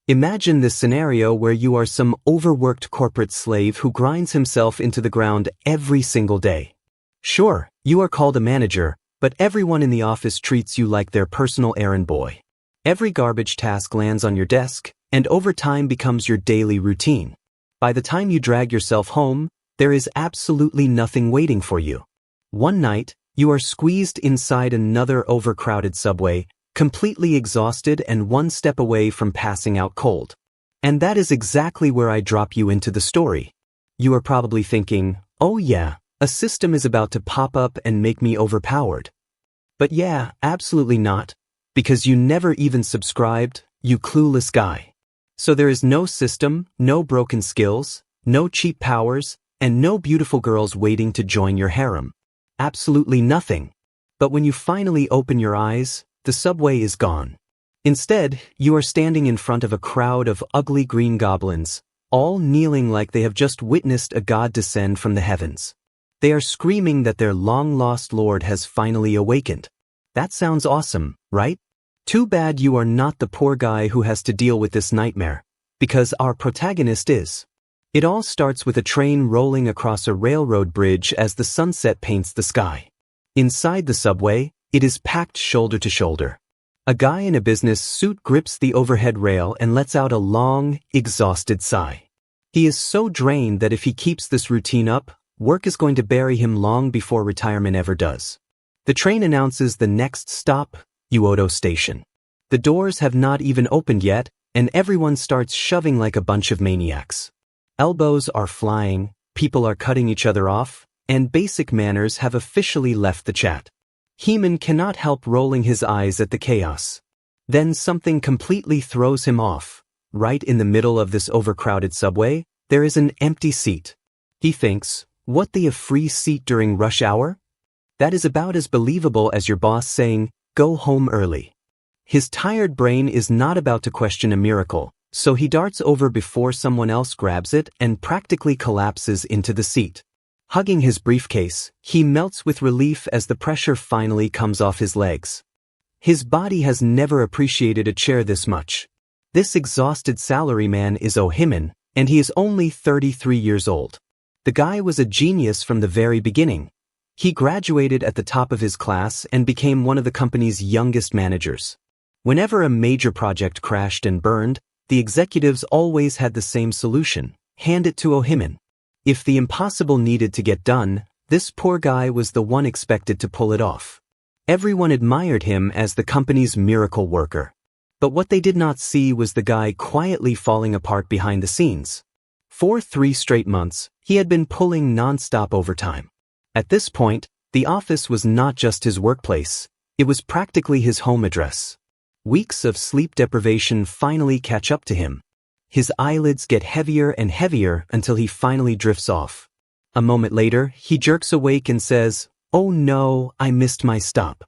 Imagine this scenario where you are some overworked corporate slave who grinds himself into the ground every single day. Sure, you are called a manager, but everyone in the office treats you like their personal errand boy. Every garbage task lands on your desk, and overtime becomes your daily routine. By the time you drag yourself home, there is absolutely nothing waiting for you. One night, you are squeezed inside another overcrowded subway, completely exhausted and one step away from passing out cold. And that is exactly where I drop you into the story. You are probably thinking, oh yeah, a system is about to pop up and make me overpowered. But yeah, absolutely not, because you never even subscribed, you clueless guy. So there is no system, no broken skills, no cheap powers, and no beautiful girls waiting to join your harem. Absolutely nothing. But when you finally open your eyes, the subway is gone. Instead, you are standing in front of a crowd of ugly green goblins, all kneeling like they have just witnessed a god descend from the heavens. They are screaming that their long-lost lord has finally awakened. That sounds awesome, right? Too bad you are not the poor guy who has to deal with this nightmare, because our protagonist is. It all starts with a train rolling across a railroad bridge as the sunset paints the sky. Inside the subway, it is packed shoulder to shoulder. A guy in a business suit grips the overhead rail and lets out a long, exhausted sigh. He is so drained that if he keeps this routine up, work is going to bury him long before retirement ever does. The train announces the next stop, Uodo Station. The doors have not even opened yet, and everyone starts shoving like a bunch of maniacs. Elbows are flying, people are cutting each other off, and basic manners have officially left the chat. Heeman cannot help rolling his eyes at the chaos. Then something completely throws him off. Right in the middle of this overcrowded subway, there is an empty seat. He thinks, what a free seat during rush hour? That is about as believable as your boss saying, go home early. His tired brain is not about to question a miracle, so he darts over before someone else grabs it and practically collapses into the seat. Hugging his briefcase, he melts with relief as the pressure finally comes off his legs. His body has never appreciated a chair this much. This exhausted salaryman is Heeman, and he is only 33 years old. The guy was a genius from the very beginning. He graduated at the top of his class and became one of the company's youngest managers. Whenever a major project crashed and burned, the executives always had the same solution: hand it to Heeman. If the impossible needed to get done, this poor guy was the one expected to pull it off. Everyone admired him as the company's miracle worker. But what they did not see was the guy quietly falling apart behind the scenes. For 3 straight months, he had been pulling non-stop overtime. At this point, the office was not just his workplace, it was practically his home address. Weeks of sleep deprivation finally catch up to him. His eyelids get heavier and heavier until he finally drifts off. A moment later, he jerks awake and says, oh no, I missed my stop.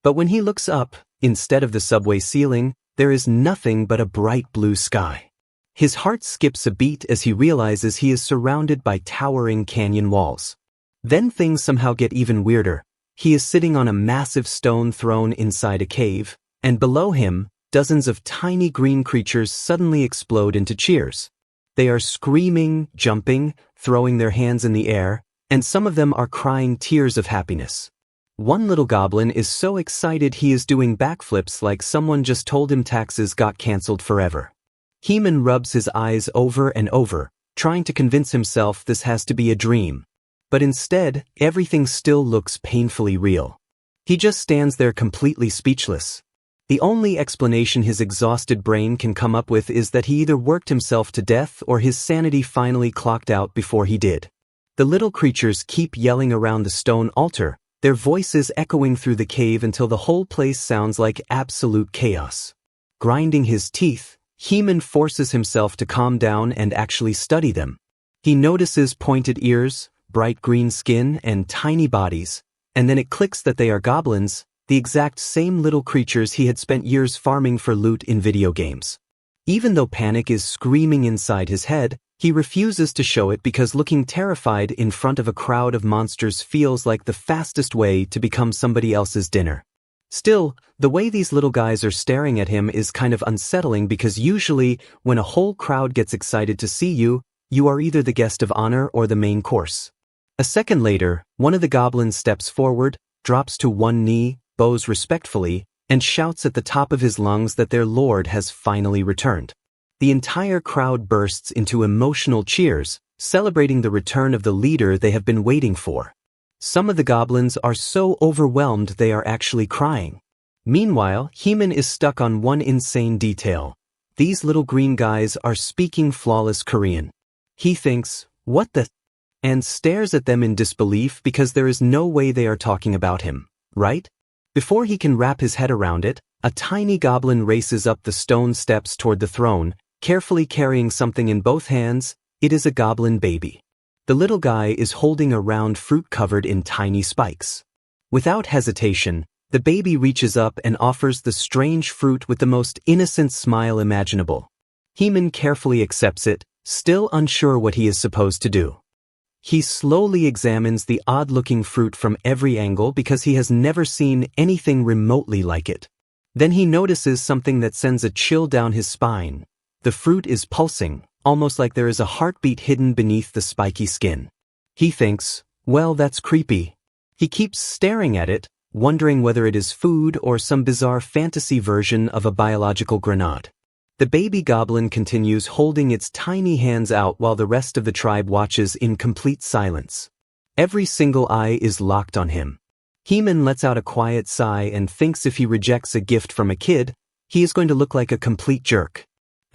But when he looks up, instead of the subway ceiling, there is nothing but a bright blue sky. His heart skips a beat as he realizes he is surrounded by towering canyon walls. Then things somehow get even weirder. He is sitting on a massive stone throne inside a cave, and below him, dozens of tiny green creatures suddenly explode into cheers. They are screaming, jumping, throwing their hands in the air, and some of them are crying tears of happiness. One little goblin is so excited he is doing backflips like someone just told him taxes got cancelled forever. Heeman rubs his eyes over and over, trying to convince himself this has to be a dream. But instead, everything still looks painfully real. He just stands there completely speechless. The only explanation his exhausted brain can come up with is that he either worked himself to death or his sanity finally clocked out before he did. The little creatures keep yelling around the stone altar, their voices echoing through the cave until the whole place sounds like absolute chaos. Grinding his teeth, Heeman forces himself to calm down and actually study them. He notices pointed ears, bright green skin, and tiny bodies, and then it clicks that they are goblins, the exact same little creatures he had spent years farming for loot in video games. Even though panic is screaming inside his head, he refuses to show it because looking terrified in front of a crowd of monsters feels like the fastest way to become somebody else's dinner. Still, the way these little guys are staring at him is kind of unsettling because usually, when a whole crowd gets excited to see you, you are either the guest of honor or the main course. A second later, one of the goblins steps forward, drops to one knee, bows respectfully, and shouts at the top of his lungs that their lord has finally returned. The entire crowd bursts into emotional cheers, celebrating the return of the leader they have been waiting for. Some of the goblins are so overwhelmed they are actually crying. Meanwhile, Heeman is stuck on one insane detail. These little green guys are speaking flawless Korean. He thinks, "What the?" and stares at them in disbelief because there is no way they are talking about him, right? Before he can wrap his head around it, a tiny goblin races up the stone steps toward the throne, carefully carrying something in both hands. It is a goblin baby. The little guy is holding a round fruit covered in tiny spikes. Without hesitation, the baby reaches up and offers the strange fruit with the most innocent smile imaginable. Heeman carefully accepts it, still unsure what he is supposed to do. He slowly examines the odd-looking fruit from every angle because he has never seen anything remotely like it. Then he notices something that sends a chill down his spine. The fruit is pulsing, almost like there is a heartbeat hidden beneath the spiky skin. He thinks, well, that's creepy. He keeps staring at it, wondering whether it is food or some bizarre fantasy version of a biological grenade. The baby goblin continues holding its tiny hands out while the rest of the tribe watches in complete silence. Every single eye is locked on him. Heeman lets out a quiet sigh and thinks if he rejects a gift from a kid, he is going to look like a complete jerk.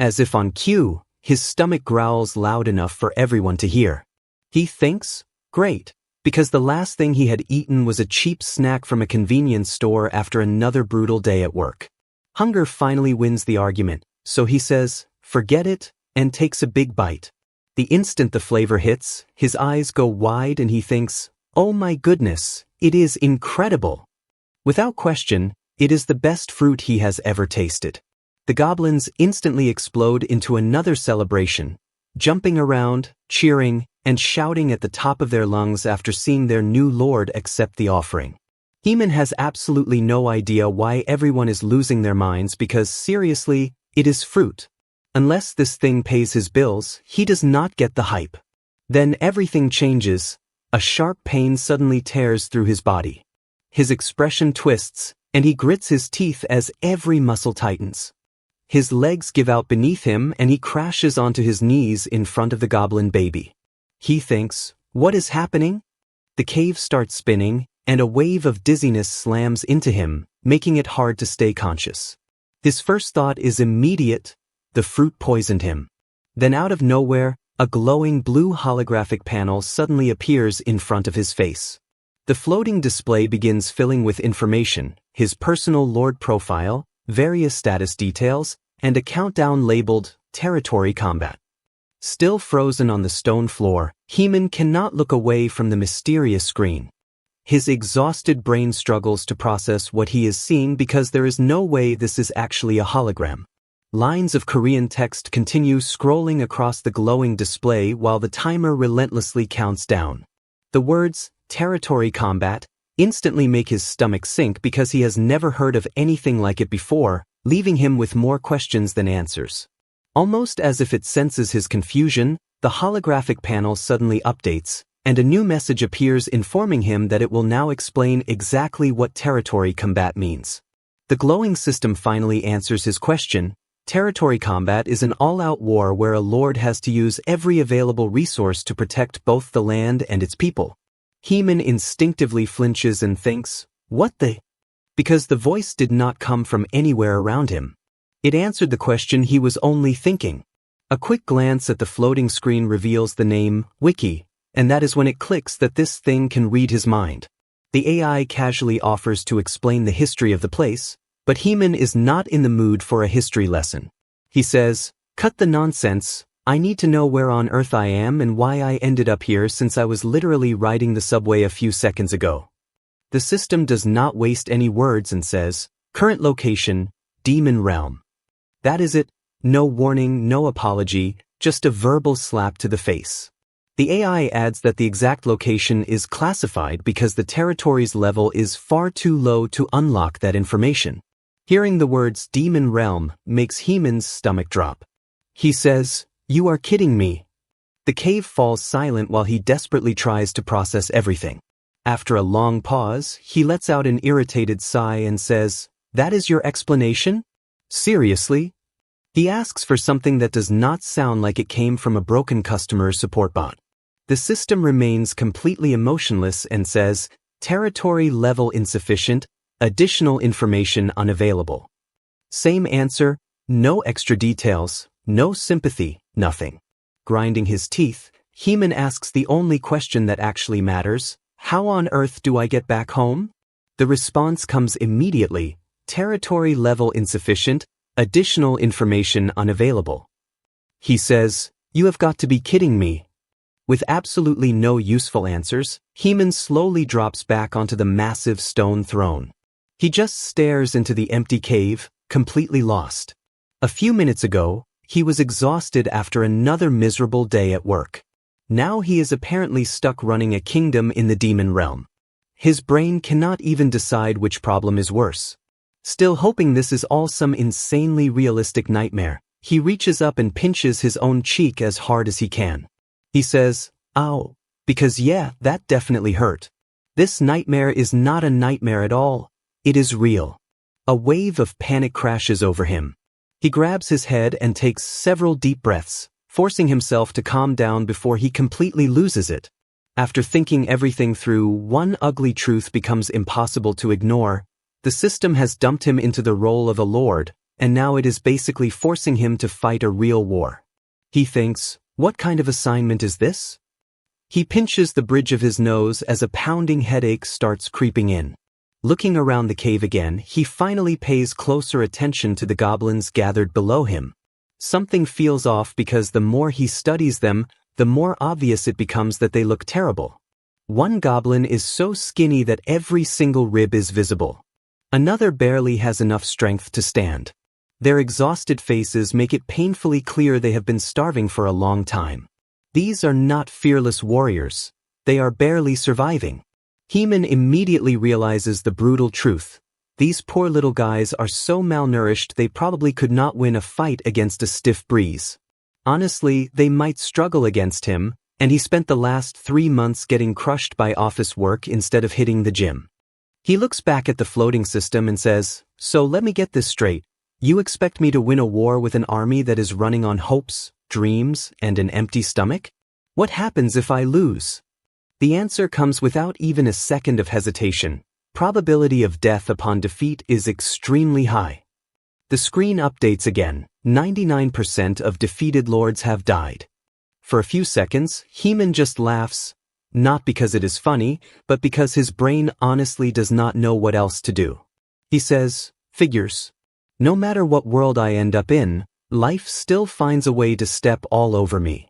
As if on cue, his stomach growls loud enough for everyone to hear. He thinks, great, because the last thing he had eaten was a cheap snack from a convenience store after another brutal day at work. Hunger finally wins the argument, so he says, forget it, and takes a big bite. The instant the flavor hits, his eyes go wide and he thinks, oh my goodness, it is incredible. Without question, it is the best fruit he has ever tasted. The goblins instantly explode into another celebration, jumping around, cheering, and shouting at the top of their lungs after seeing their new lord accept the offering. Heeman has absolutely no idea why everyone is losing their minds because, seriously, it is fruit. Unless this thing pays his bills, he does not get the hype. Then everything changes. A sharp pain suddenly tears through his body. His expression twists, and he grits his teeth as every muscle tightens. His legs give out beneath him and he crashes onto his knees in front of the goblin baby. He thinks, what is happening? The cave starts spinning, and a wave of dizziness slams into him, making it hard to stay conscious. His first thought is immediate: the fruit poisoned him. Then out of nowhere, a glowing blue holographic panel suddenly appears in front of his face. The floating display begins filling with information: his personal lord profile, various status details, and a countdown labeled Territory Combat. Still frozen on the stone floor, Heeman cannot look away from the mysterious screen. His exhausted brain struggles to process what he is seeing because there is no way this is actually a hologram. Lines of Korean text continue scrolling across the glowing display while the timer relentlessly counts down. The words, Territory Combat, instantly make his stomach sink because he has never heard of anything like it before, leaving him with more questions than answers. Almost as if it senses his confusion, the holographic panel suddenly updates, and a new message appears informing him that it will now explain exactly what territory combat means. The glowing system finally answers his question. Territory combat is an all-out war where a lord has to use every available resource to protect both the land and its people. Heeman instinctively flinches and thinks, what the? Because the voice did not come from anywhere around him. It answered the question he was only thinking. A quick glance at the floating screen reveals the name, Wiki, and that is when it clicks that this thing can read his mind. The AI casually offers to explain the history of the place, but Heeman is not in the mood for a history lesson. He says, cut the nonsense, I need to know where on earth I am and why I ended up here since I was literally riding the subway a few seconds ago. The system does not waste any words and says, current location, Demon Realm. That is it, no warning, no apology, just a verbal slap to the face. The AI adds that the exact location is classified because the territory's level is far too low to unlock that information. Hearing the words demon realm makes Heman's stomach drop. He says, "You are kidding me." The cave falls silent while he desperately tries to process everything. After a long pause, he lets out an irritated sigh and says, "That is your explanation? Seriously?" He asks for something that does not sound like it came from a broken customer support bot. The system remains completely emotionless and says, "Territory level insufficient, additional information unavailable." Same answer, no extra details, no sympathy, nothing. Grinding his teeth, Heman asks the only question that actually matters: how on earth do I get back home? The response comes immediately: territory level insufficient, additional information unavailable. He says, "You have got to be kidding me." With absolutely no useful answers, Heman slowly drops back onto the massive stone throne. He just stares into the empty cave, completely lost. A few minutes ago, he was exhausted after another miserable day at work. Now he is apparently stuck running a kingdom in the demon realm. His brain cannot even decide which problem is worse. Still hoping this is all some insanely realistic nightmare, he reaches up and pinches his own cheek as hard as he can. He says, "Ow," because yeah, that definitely hurt. This nightmare is not a nightmare at all. It is real. A wave of panic crashes over him. He grabs his head and takes several deep breaths, forcing himself to calm down before he completely loses it. After thinking everything through, one ugly truth becomes impossible to ignore. The system has dumped him into the role of a lord, and now it is basically forcing him to fight a real war. He thinks, what kind of assignment is this? He pinches the bridge of his nose as a pounding headache starts creeping in. Looking around the cave again, he finally pays closer attention to the goblins gathered below him. Something feels off because the more he studies them, the more obvious it becomes that they look terrible. One goblin is so skinny that every single rib is visible. Another barely has enough strength to stand. Their exhausted faces make it painfully clear they have been starving for a long time. These are not fearless warriors. They are barely surviving. Heman immediately realizes the brutal truth. These poor little guys are so malnourished they probably could not win a fight against a stiff breeze. Honestly, they might struggle against him, and he spent the last 3 months getting crushed by office work instead of hitting the gym. He looks back at the floating system and says, "So let me get this straight. You expect me to win a war with an army that is running on hopes, dreams, and an empty stomach? What happens if I lose?" The answer comes without even a second of hesitation. Probability of death upon defeat is extremely high. The screen updates again. 99% of defeated lords have died. For a few seconds, Heman just laughs, not because it is funny, but because his brain honestly does not know what else to do. He says, "Figures. No matter what world I end up in, life still finds a way to step all over me."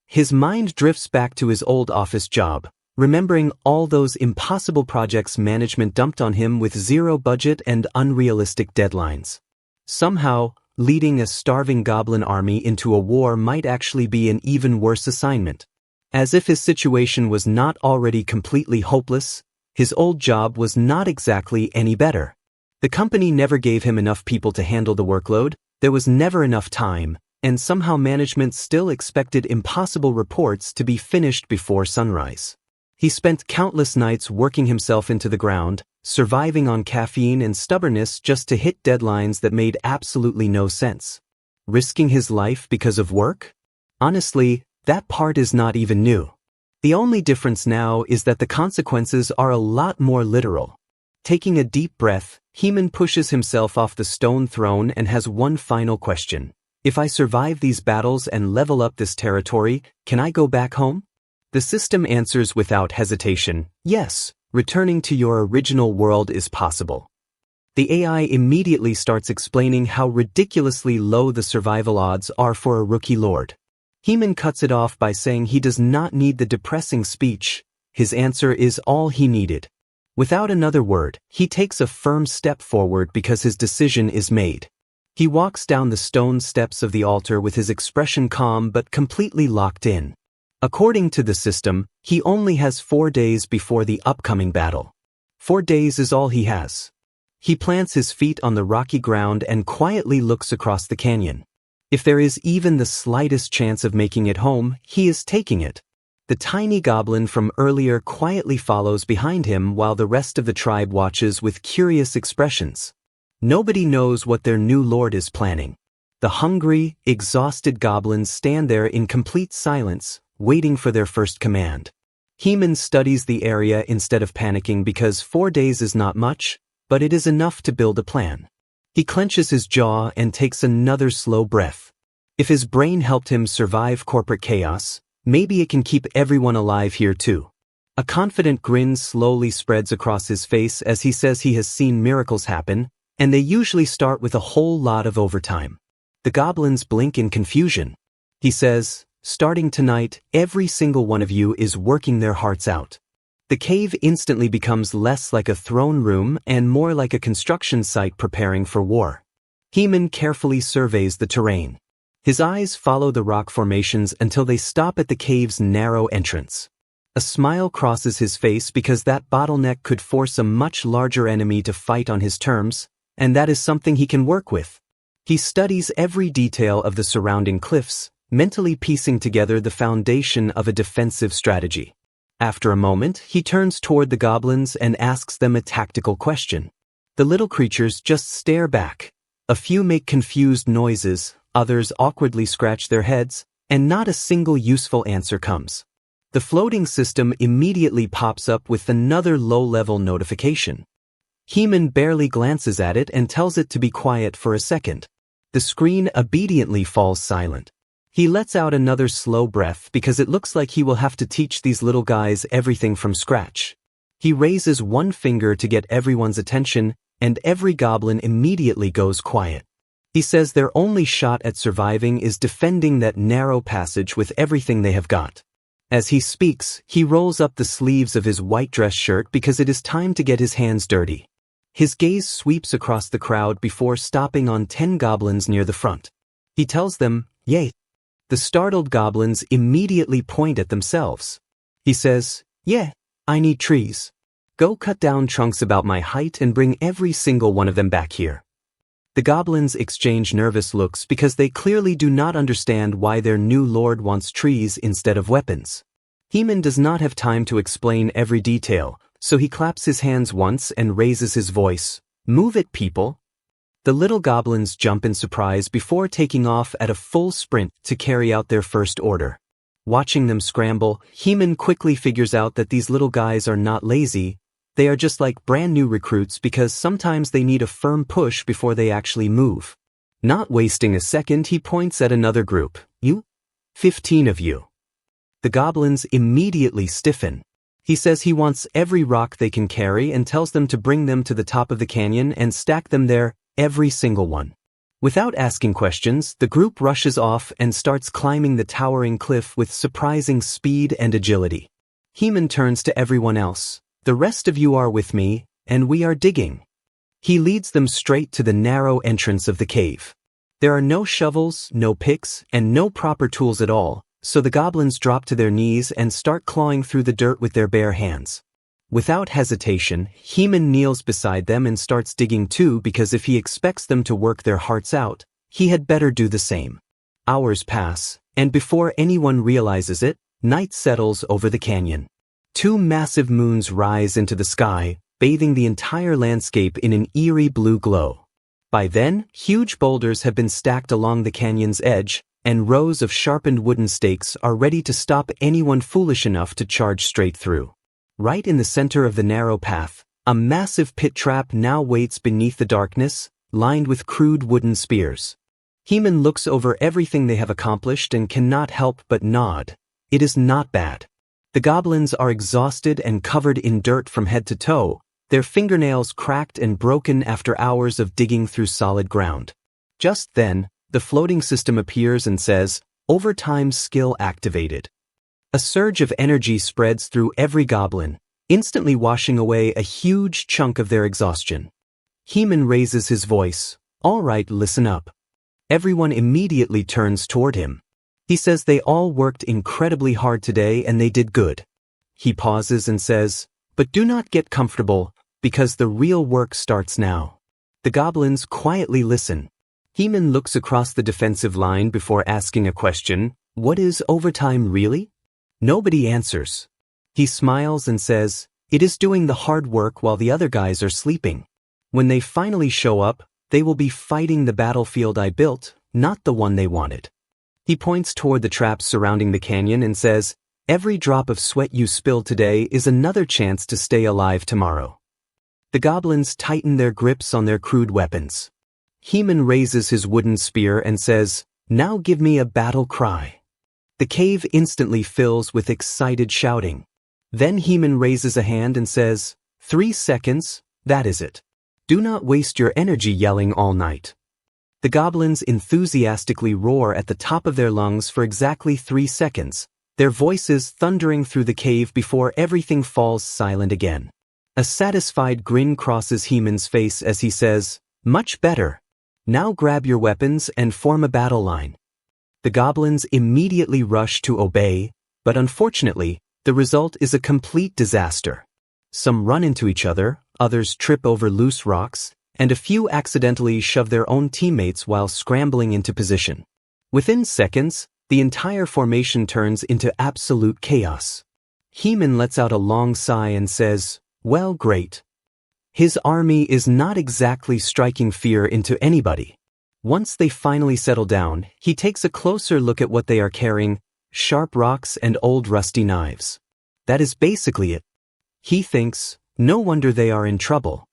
His mind drifts back to his old office job, remembering all those impossible projects management dumped on him with zero budget and unrealistic deadlines. Somehow, leading a starving goblin army into a war might actually be an even worse assignment. As if his situation was not already completely hopeless, his old job was not exactly any better. The company never gave him enough people to handle the workload, there was never enough time, and somehow management still expected impossible reports to be finished before sunrise. He spent countless nights working himself into the ground, surviving on caffeine and stubbornness just to hit deadlines that made absolutely no sense. Risking his life because of work? Honestly, that part is not even new. The only difference now is that the consequences are a lot more literal. Taking a deep breath, Heman pushes himself off the stone throne and has one final question. If I survive these battles and level up this territory, can I go back home? The system answers without hesitation, yes, returning to your original world is possible. The AI immediately starts explaining how ridiculously low the survival odds are for a rookie lord. Heman cuts it off by saying he does not need the depressing speech. His answer is all he needed. Without another word, he takes a firm step forward because his decision is made. He walks down the stone steps of the altar with his expression calm but completely locked in. According to the system, he only has 4 days before the upcoming battle. 4 days is all he has. He plants his feet on the rocky ground and quietly looks across the canyon. If there is even the slightest chance of making it home, he is taking it. The tiny goblin from earlier quietly follows behind him while the rest of the tribe watches with curious expressions. Nobody knows what their new lord is planning. The hungry, exhausted goblins stand there in complete silence, waiting for their first command. Heman studies the area instead of panicking because 4 days is not much, but it is enough to build a plan. He clenches his jaw and takes another slow breath. If his brain helped him survive corporate chaos, maybe it can keep everyone alive here too. A confident grin slowly spreads across his face as he says he has seen miracles happen, and they usually start with a whole lot of overtime. The goblins blink in confusion. He says, "Starting tonight, every single one of you is working their hearts out." The cave instantly becomes less like a throne room and more like a construction site preparing for war. Heman carefully surveys the terrain. His eyes follow the rock formations until they stop at the cave's narrow entrance. A smile crosses his face because that bottleneck could force a much larger enemy to fight on his terms, and that is something he can work with. He studies every detail of the surrounding cliffs, mentally piecing together the foundation of a defensive strategy. After a moment, he turns toward the goblins and asks them a tactical question. The little creatures just stare back. A few make confused noises, others awkwardly scratch their heads, and not a single useful answer comes. The floating system immediately pops up with another low-level notification. Heman barely glances at it and tells it to be quiet for a second. The screen obediently falls silent. He lets out another slow breath because it looks like he will have to teach these little guys everything from scratch. He raises one finger to get everyone's attention, and every goblin immediately goes quiet. He says their only shot at surviving is defending that narrow passage with everything they have got. As he speaks, he rolls up the sleeves of his white dress shirt because it is time to get his hands dirty. His gaze sweeps across the crowd before stopping on 10 goblins near the front. He tells them, "Yay." The startled goblins immediately point at themselves. He says, "Yeah, I need trees. Go cut down trunks about my height and bring every single one of them back here." The goblins exchange nervous looks because they clearly do not understand why their new lord wants trees instead of weapons. Heman does not have time to explain every detail, so he claps his hands once and raises his voice, "Move it, people." The little goblins jump in surprise before taking off at a full sprint to carry out their first order. Watching them scramble, Heman quickly figures out that these little guys are not lazy, they are just like brand new recruits because sometimes they need a firm push before they actually move. Not wasting a second, he points at another group. "You? 15 of you." The goblins immediately stiffen. He says he wants every rock they can carry and tells them to bring them to the top of the canyon and stack them there, every single one. Without asking questions, the group rushes off and starts climbing the towering cliff with surprising speed and agility. Heman turns to everyone else. "The rest of you are with me, and we are digging." He leads them straight to the narrow entrance of the cave. There are no shovels, no picks, and no proper tools at all, so the goblins drop to their knees and start clawing through the dirt with their bare hands. Without hesitation, Heman kneels beside them and starts digging too because if he expects them to work their hearts out, he had better do the same. Hours pass, and before anyone realizes it, night settles over the canyon. 2 massive moons rise into the sky, bathing the entire landscape in an eerie blue glow. By then, huge boulders have been stacked along the canyon's edge, and rows of sharpened wooden stakes are ready to stop anyone foolish enough to charge straight through. Right in the center of the narrow path, a massive pit trap now waits beneath the darkness, lined with crude wooden spears. Heman looks over everything they have accomplished and cannot help but nod. It is not bad. The goblins are exhausted and covered in dirt from head to toe, their fingernails cracked and broken after hours of digging through solid ground. Just then, the floating system appears and says, "Overtime skill activated." A surge of energy spreads through every goblin, instantly washing away a huge chunk of their exhaustion. Heman raises his voice, "All right, listen up." Everyone immediately turns toward him. He says they all worked incredibly hard today and they did good. He pauses and says, "But do not get comfortable, because the real work starts now." The goblins quietly listen. Heman looks across the defensive line before asking a question. "What is overtime really?" Nobody answers. He smiles and says, "It is doing the hard work while the other guys are sleeping. When they finally show up, they will be fighting the battlefield I built, not the one they wanted." He points toward the traps surrounding the canyon and says, "Every drop of sweat you spill today is another chance to stay alive tomorrow." The goblins tighten their grips on their crude weapons. Heman raises his wooden spear and says, "Now give me a battle cry." The cave instantly fills with excited shouting. Then Heman raises a hand and says, 3 seconds, that is it. Do not waste your energy yelling all night." The goblins enthusiastically roar at the top of their lungs for exactly 3 seconds, their voices thundering through the cave before everything falls silent again. A satisfied grin crosses Heman's face as he says, "Much better. Now grab your weapons and form a battle line." The goblins immediately rush to obey, but unfortunately, the result is a complete disaster. Some run into each other, others trip over loose rocks, and a few accidentally shove their own teammates while scrambling into position. Within seconds, the entire formation turns into absolute chaos. Heman lets out a long sigh and says, "Well, great." His army is not exactly striking fear into anybody. Once they finally settle down, he takes a closer look at what they are carrying: sharp rocks and old rusty knives. That is basically it. He thinks, no wonder they are in trouble.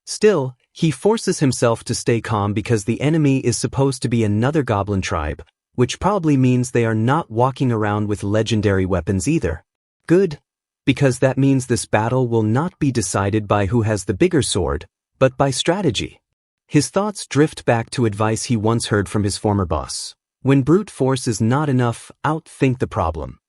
Still, he forces himself to stay calm because the enemy is supposed to be another goblin tribe, which probably means they are not walking around with legendary weapons either. Good, because that means this battle will not be decided by who has the bigger sword, but by strategy. His thoughts drift back to advice he once heard from his former boss. When brute force is not enough, outthink the problem.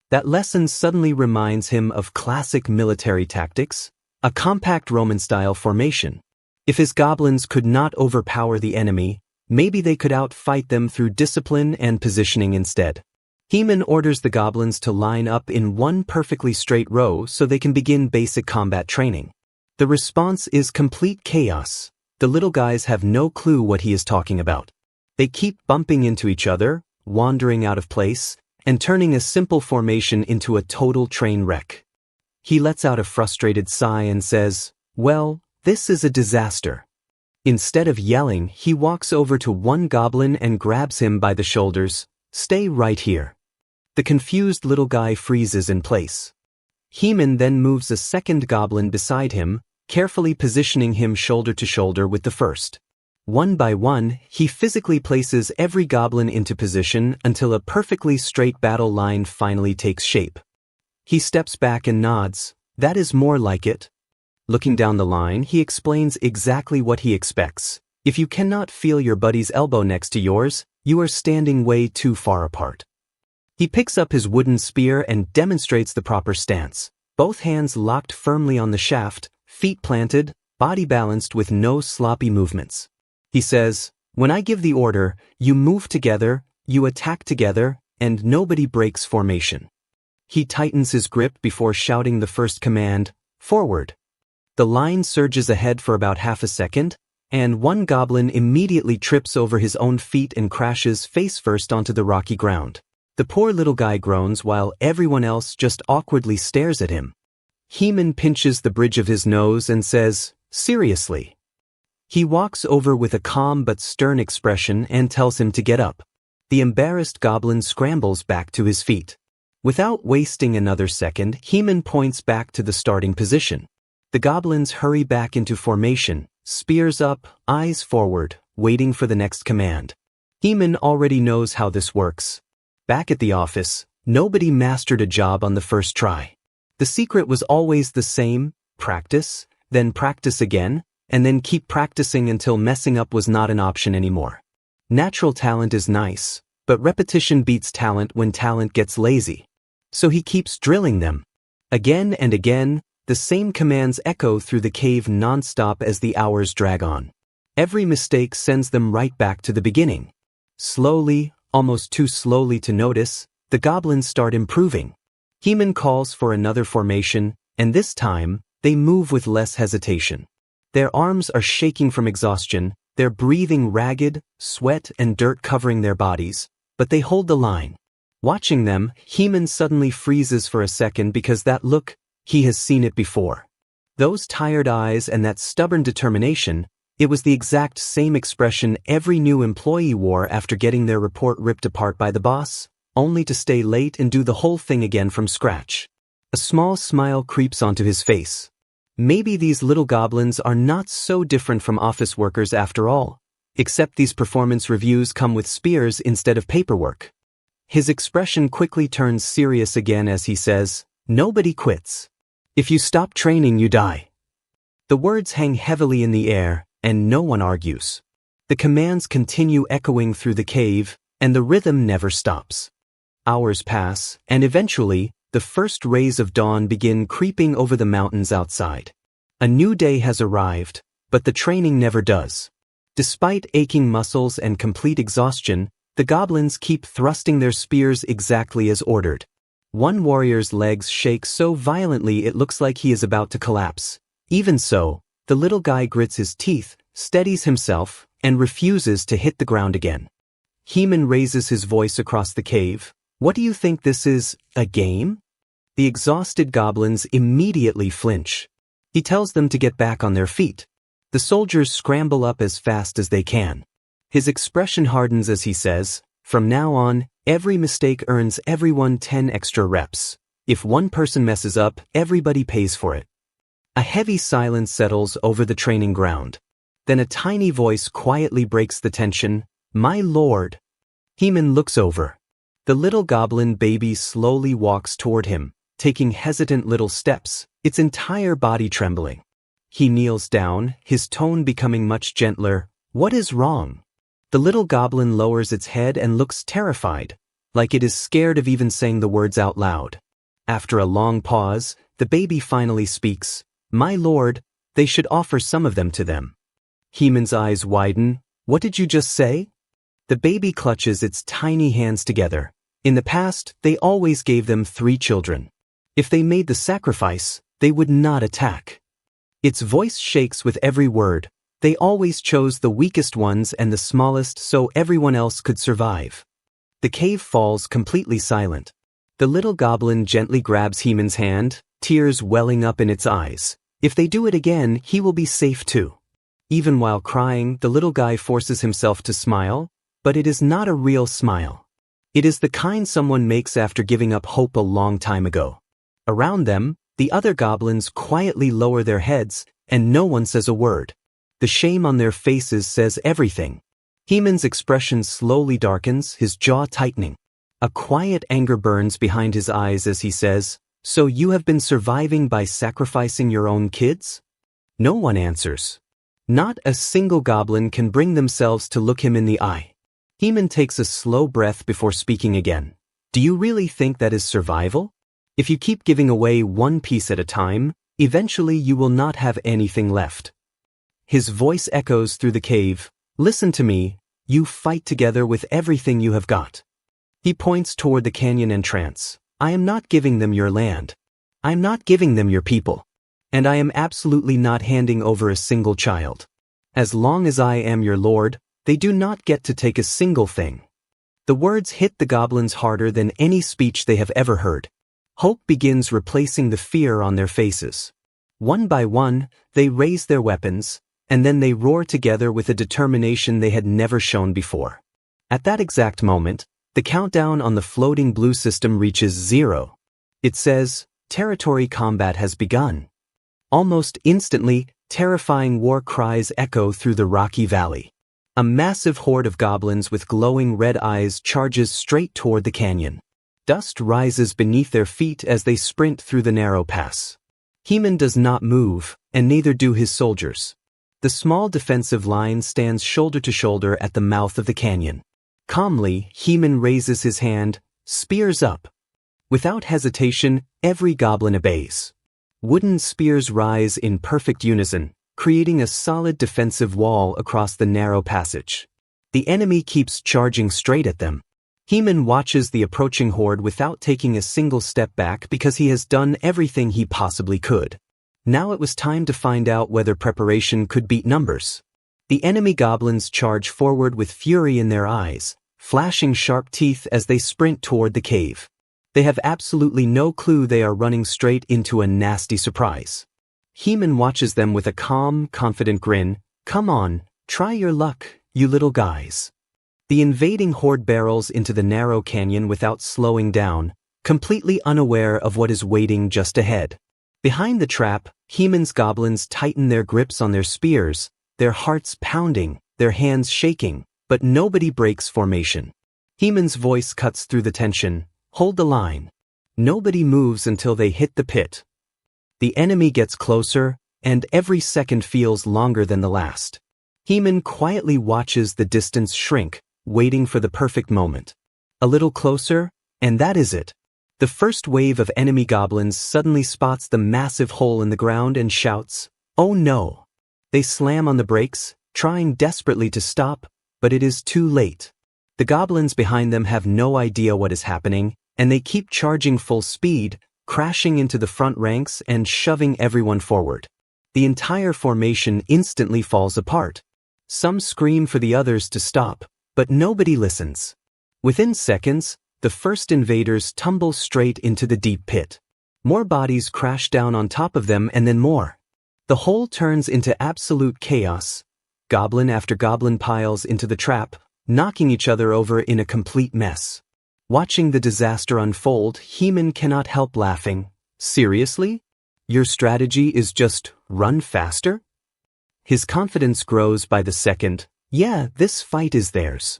That lesson suddenly reminds him of classic military tactics, a compact Roman-style formation. If his goblins could not overpower the enemy, maybe they could outfight them through discipline and positioning instead. Heman orders the goblins to line up in one perfectly straight row so they can begin basic combat training. The response is complete chaos. The little guys have no clue what he is talking about. They keep bumping into each other, wandering out of place, and turning a simple formation into a total train wreck. He lets out a frustrated sigh and says, "Well, this is a disaster." Instead of yelling, he walks over to one goblin and grabs him by the shoulders. "Stay right here." The confused little guy freezes in place. Heman then moves a second goblin beside him, carefully positioning him shoulder to shoulder with the first. One by one, he physically places every goblin into position until a perfectly straight battle line finally takes shape. He steps back and nods. "That is more like it." Looking down the line, he explains exactly what he expects. If you cannot feel your buddy's elbow next to yours, you are standing way too far apart. He picks up his wooden spear and demonstrates the proper stance. Both hands locked firmly on the shaft, feet planted, body balanced with no sloppy movements. He says, "When I give the order, you move together, you attack together, and nobody breaks formation." He tightens his grip before shouting the first command, "Forward." The line surges ahead for about half a second, and one goblin immediately trips over his own feet and crashes face first onto the rocky ground. The poor little guy groans while everyone else just awkwardly stares at him. Heman pinches the bridge of his nose and says, "Seriously." He walks over with a calm but stern expression and tells him to get up. The embarrassed goblin scrambles back to his feet. Without wasting another second, Heman points back to the starting position. The goblins hurry back into formation, spears up, eyes forward, waiting for the next command. Heman already knows how this works. Back at the office, nobody mastered a job on the first try. The secret was always the same: practice, then practice again, and then keep practicing until messing up was not an option anymore. Natural talent is nice, but repetition beats talent when talent gets lazy. So he keeps drilling them. Again and again, the same commands echo through the cave non-stop as the hours drag on. Every mistake sends them right back to the beginning. Slowly, almost too slowly to notice, the goblins start improving. Heman calls for another formation, and this time, they move with less hesitation. Their arms are shaking from exhaustion, their breathing ragged, sweat and dirt covering their bodies, but they hold the line. Watching them, Heman suddenly freezes for a second because that look, he has seen it before. Those tired eyes and that stubborn determination, it was the exact same expression every new employee wore after getting their report ripped apart by the boss, only to stay late and do the whole thing again from scratch. A small smile creeps onto his face. Maybe these little goblins are not so different from office workers after all, except these performance reviews come with spears instead of paperwork. His expression quickly turns serious again as he says, "Nobody quits. If you stop training, you die." The words hang heavily in the air, and no one argues. The commands continue echoing through the cave, and the rhythm never stops. Hours pass, and eventually, the first rays of dawn begin creeping over the mountains outside. A new day has arrived, but the training never does. Despite aching muscles and complete exhaustion, the goblins keep thrusting their spears exactly as ordered. One warrior's legs shake so violently it looks like he is about to collapse. Even so, the little guy grits his teeth, steadies himself, and refuses to hit the ground again. Heman raises his voice across the cave. "What do you think this is, a game?" The exhausted goblins immediately flinch. He tells them to get back on their feet. The soldiers scramble up as fast as they can. His expression hardens as he says, "From now on, every mistake earns everyone 10 extra reps. If one person messes up, everybody pays for it." A heavy silence settles over the training ground. Then a tiny voice quietly breaks the tension. "My lord." Heman looks over. The little goblin baby slowly walks toward him, taking hesitant little steps, its entire body trembling. He kneels down, his tone becoming much gentler. "What is wrong?" The little goblin lowers its head and looks terrified, like it is scared of even saying the words out loud. After a long pause, the baby finally speaks. "My lord, they should offer some of them to them." Heman's eyes widen. "What did you just say?" The baby clutches its tiny hands together. In the past, they always gave them 3 children. If they made the sacrifice, they would not attack. Its voice shakes with every word. They always chose the weakest ones and the smallest so everyone else could survive. The cave falls completely silent. The little goblin gently grabs Heman's hand, tears welling up in its eyes. If they do it again, he will be safe too. Even while crying, the little guy forces himself to smile, but it is not a real smile. It is the kind someone makes after giving up hope a long time ago. Around them, the other goblins quietly lower their heads, and no one says a word. The shame on their faces says everything. Heman's expression slowly darkens, his jaw tightening. A quiet anger burns behind his eyes as he says, "So you have been surviving by sacrificing your own kids?" No one answers. Not a single goblin can bring themselves to look him in the eye. Heman takes a slow breath before speaking again. "Do you really think that is survival? If you keep giving away one piece at a time, eventually you will not have anything left." His voice echoes through the cave. "Listen to me, you fight together with everything you have got." He points toward the canyon entrance. "I am not giving them your land. I am not giving them your people. And I am absolutely not handing over a single child. As long as I am your lord, they do not get to take a single thing." The words hit the goblins harder than any speech they have ever heard. Hope begins replacing the fear on their faces. One by one, they raise their weapons, and then they roar together with a determination they had never shown before. At that exact moment, the countdown on the floating blue system reaches 0. It says, "Territory combat has begun." Almost instantly, terrifying war cries echo through the rocky valley. A massive horde of goblins with glowing red eyes charges straight toward the canyon. Dust rises beneath their feet as they sprint through the narrow pass. Heman does not move, and neither do his soldiers. The small defensive line stands shoulder to shoulder at the mouth of the canyon. Calmly, Heman raises his hand, spears up. Without hesitation, every goblin obeys. Wooden spears rise in perfect unison, creating a solid defensive wall across the narrow passage. The enemy keeps charging straight at them. Heman watches the approaching horde without taking a single step back because he has done everything he possibly could. Now it was time to find out whether preparation could beat numbers. The enemy goblins charge forward with fury in their eyes, flashing sharp teeth as they sprint toward the cave. They have absolutely no clue they are running straight into a nasty surprise. Heman watches them with a calm, confident grin. "Come on, try your luck, you little guys." The invading horde barrels into the narrow canyon without slowing down, completely unaware of what is waiting just ahead. Behind the trap, Heman's goblins tighten their grips on their spears, their hearts pounding, their hands shaking, but nobody breaks formation. Heman's voice cuts through the tension. "Hold the line. Nobody moves until they hit the pit." The enemy gets closer, and every second feels longer than the last. Heman quietly watches the distance shrink, waiting for the perfect moment. A little closer, and that is it. The first wave of enemy goblins suddenly spots the massive hole in the ground and shouts, "Oh no!" They slam on the brakes, trying desperately to stop, but it is too late. The goblins behind them have no idea what is happening, and they keep charging full speed, crashing into the front ranks and shoving everyone forward. The entire formation instantly falls apart. Some scream for the others to stop, but nobody listens. Within seconds, the first invaders tumble straight into the deep pit. More bodies crash down on top of them and then more. The hole turns into absolute chaos. Goblin after goblin piles into the trap, knocking each other over in a complete mess. Watching the disaster unfold, Heman cannot help laughing. "Seriously? Your strategy is just run faster?" His confidence grows by the second. Yeah, this fight is theirs.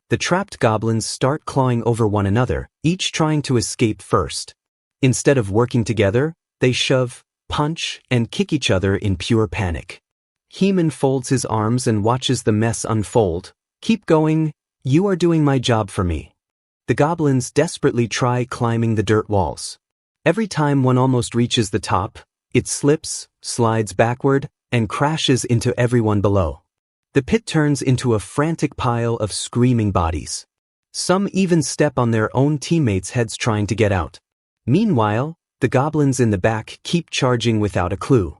The trapped goblins start clawing over one another, each trying to escape first. Instead of working together, they shove, punch, and kick each other in pure panic. Heman folds his arms and watches the mess unfold. "Keep going, you are doing my job for me." The goblins desperately try climbing the dirt walls. Every time one almost reaches the top, it slips, slides backward, and crashes into everyone below. The pit turns into a frantic pile of screaming bodies. Some even step on their own teammates' heads trying to get out. Meanwhile, the goblins in the back keep charging without a clue.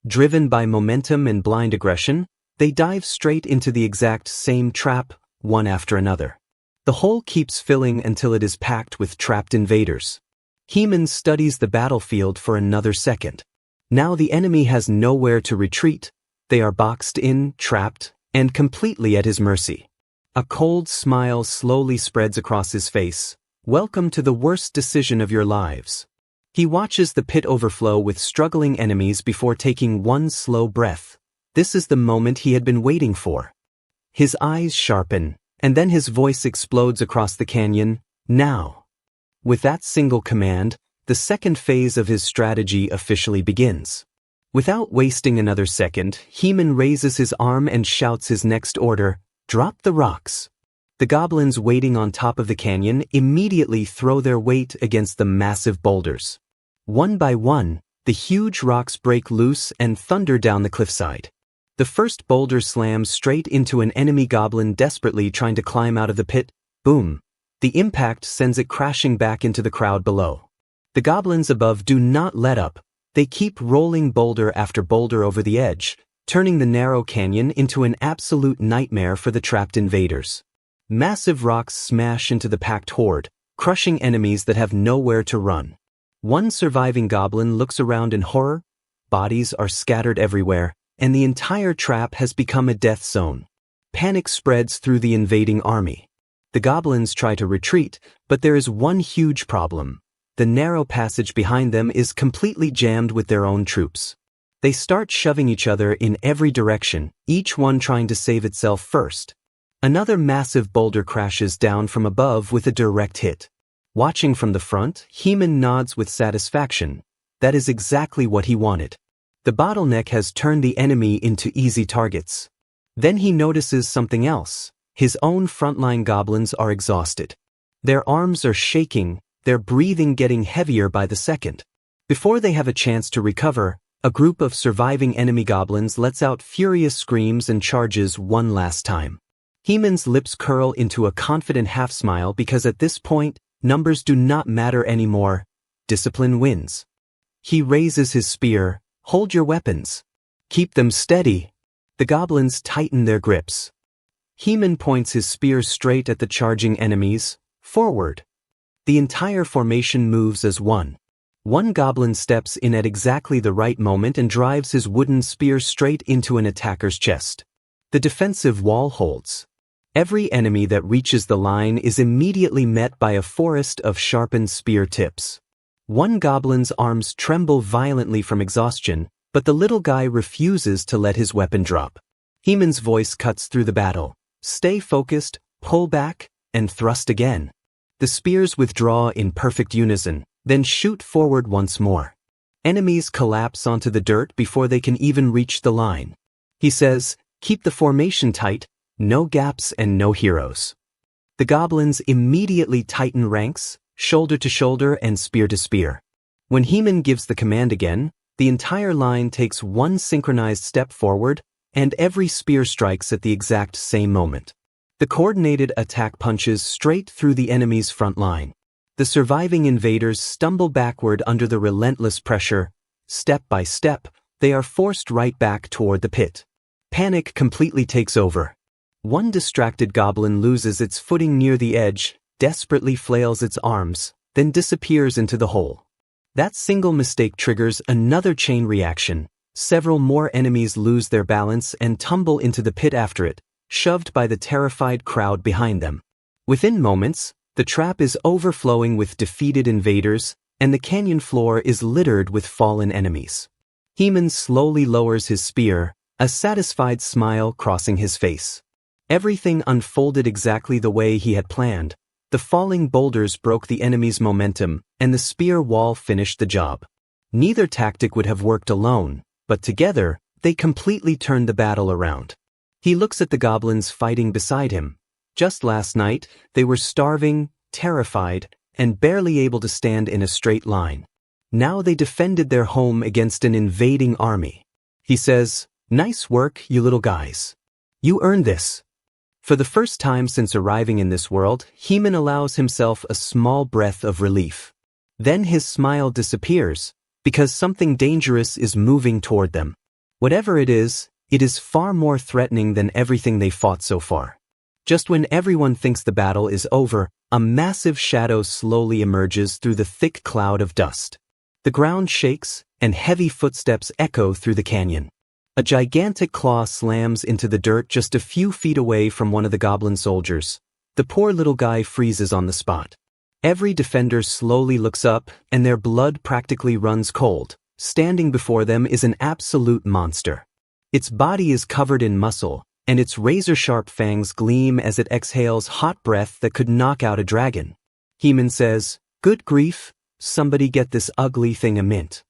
Driven by momentum and blind aggression, they dive straight into the exact same trap, one after another. The hole keeps filling until it is packed with trapped invaders. Heman studies the battlefield for another second. Now the enemy has nowhere to retreat. They are boxed in, trapped, and completely at his mercy. A cold smile slowly spreads across his face. "Welcome to the worst decision of your lives." He watches the pit overflow with struggling enemies before taking one slow breath. This is the moment he had been waiting for. His eyes sharpen, and then his voice explodes across the canyon. "Now." With that single command, the second phase of his strategy officially begins. Without wasting another second, Heman raises his arm and shouts his next order, "Drop the rocks." The goblins waiting on top of the canyon immediately throw their weight against the massive boulders. One by one, the huge rocks break loose and thunder down the cliffside. The first boulder slams straight into an enemy goblin desperately trying to climb out of the pit. Boom! The impact sends it crashing back into the crowd below. The goblins above do not let up. They keep rolling boulder after boulder over the edge, turning the narrow canyon into an absolute nightmare for the trapped invaders. Massive rocks smash into the packed horde, crushing enemies that have nowhere to run. One surviving goblin looks around in horror. Bodies are scattered everywhere, and the entire trap has become a death zone. Panic spreads through the invading army. The goblins try to retreat, but there is one huge problem. The narrow passage behind them is completely jammed with their own troops. They start shoving each other in every direction, each one trying to save itself first. Another massive boulder crashes down from above with a direct hit. Watching from the front, Heman nods with satisfaction. That is exactly what he wanted. The bottleneck has turned the enemy into easy targets. Then he notices something else. His own frontline goblins are exhausted. Their arms are shaking, their breathing getting heavier by the second. Before they have a chance to recover, a group of surviving enemy goblins lets out furious screams and charges one last time. Heman's lips curl into a confident half-smile because at this point, numbers do not matter anymore. Discipline wins. He raises his spear. Hold your weapons. Keep them steady. The goblins tighten their grips. Heman points his spear straight at the charging enemies. Forward. The entire formation moves as one. One goblin steps in at exactly the right moment and drives his wooden spear straight into an attacker's chest. The defensive wall holds. Every enemy that reaches the line is immediately met by a forest of sharpened spear tips. One goblin's arms tremble violently from exhaustion, but the little guy refuses to let his weapon drop. Heman's voice cuts through the battle. Stay focused, pull back, and thrust again. The spears withdraw in perfect unison, then shoot forward once more. Enemies collapse onto the dirt before they can even reach the line. He says, keep the formation tight, no gaps and no heroes. The goblins immediately tighten ranks, shoulder to shoulder and spear to spear. When Heman gives the command again, the entire line takes one synchronized step forward, and every spear strikes at the exact same moment. The coordinated attack punches straight through the enemy's front line. The surviving invaders stumble backward under the relentless pressure. Step by step, they are forced right back toward the pit. Panic completely takes over. One distracted goblin loses its footing near the edge, desperately flails its arms, then disappears into the hole. That single mistake triggers another chain reaction. Several more enemies lose their balance and tumble into the pit after it, shoved by the terrified crowd behind them. Within moments, the trap is overflowing with defeated invaders, and the canyon floor is littered with fallen enemies. Heman slowly lowers his spear, a satisfied smile crossing his face. Everything unfolded exactly the way he had planned. The falling boulders broke the enemy's momentum, and the spear wall finished the job. Neither tactic would have worked alone, but together, they completely turned the battle around. He looks at the goblins fighting beside him. Just last night, they were starving, terrified, and barely able to stand in a straight line. Now they defended their home against an invading army. He says, "Nice work, you little guys. You earned this." For the first time since arriving in this world, Heman allows himself a small breath of relief. Then his smile disappears, because something dangerous is moving toward them. Whatever it is far more threatening than everything they fought so far. Just when everyone thinks the battle is over, a massive shadow slowly emerges through the thick cloud of dust. The ground shakes, and heavy footsteps echo through the canyon. A gigantic claw slams into the dirt just a few feet away from one of the goblin soldiers. The poor little guy freezes on the spot. Every defender slowly looks up, and their blood practically runs cold. Standing before them is an absolute monster. Its body is covered in muscle, and its razor-sharp fangs gleam as it exhales hot breath that could knock out a dragon. Heman says, "Good grief, somebody get this ugly thing a mint."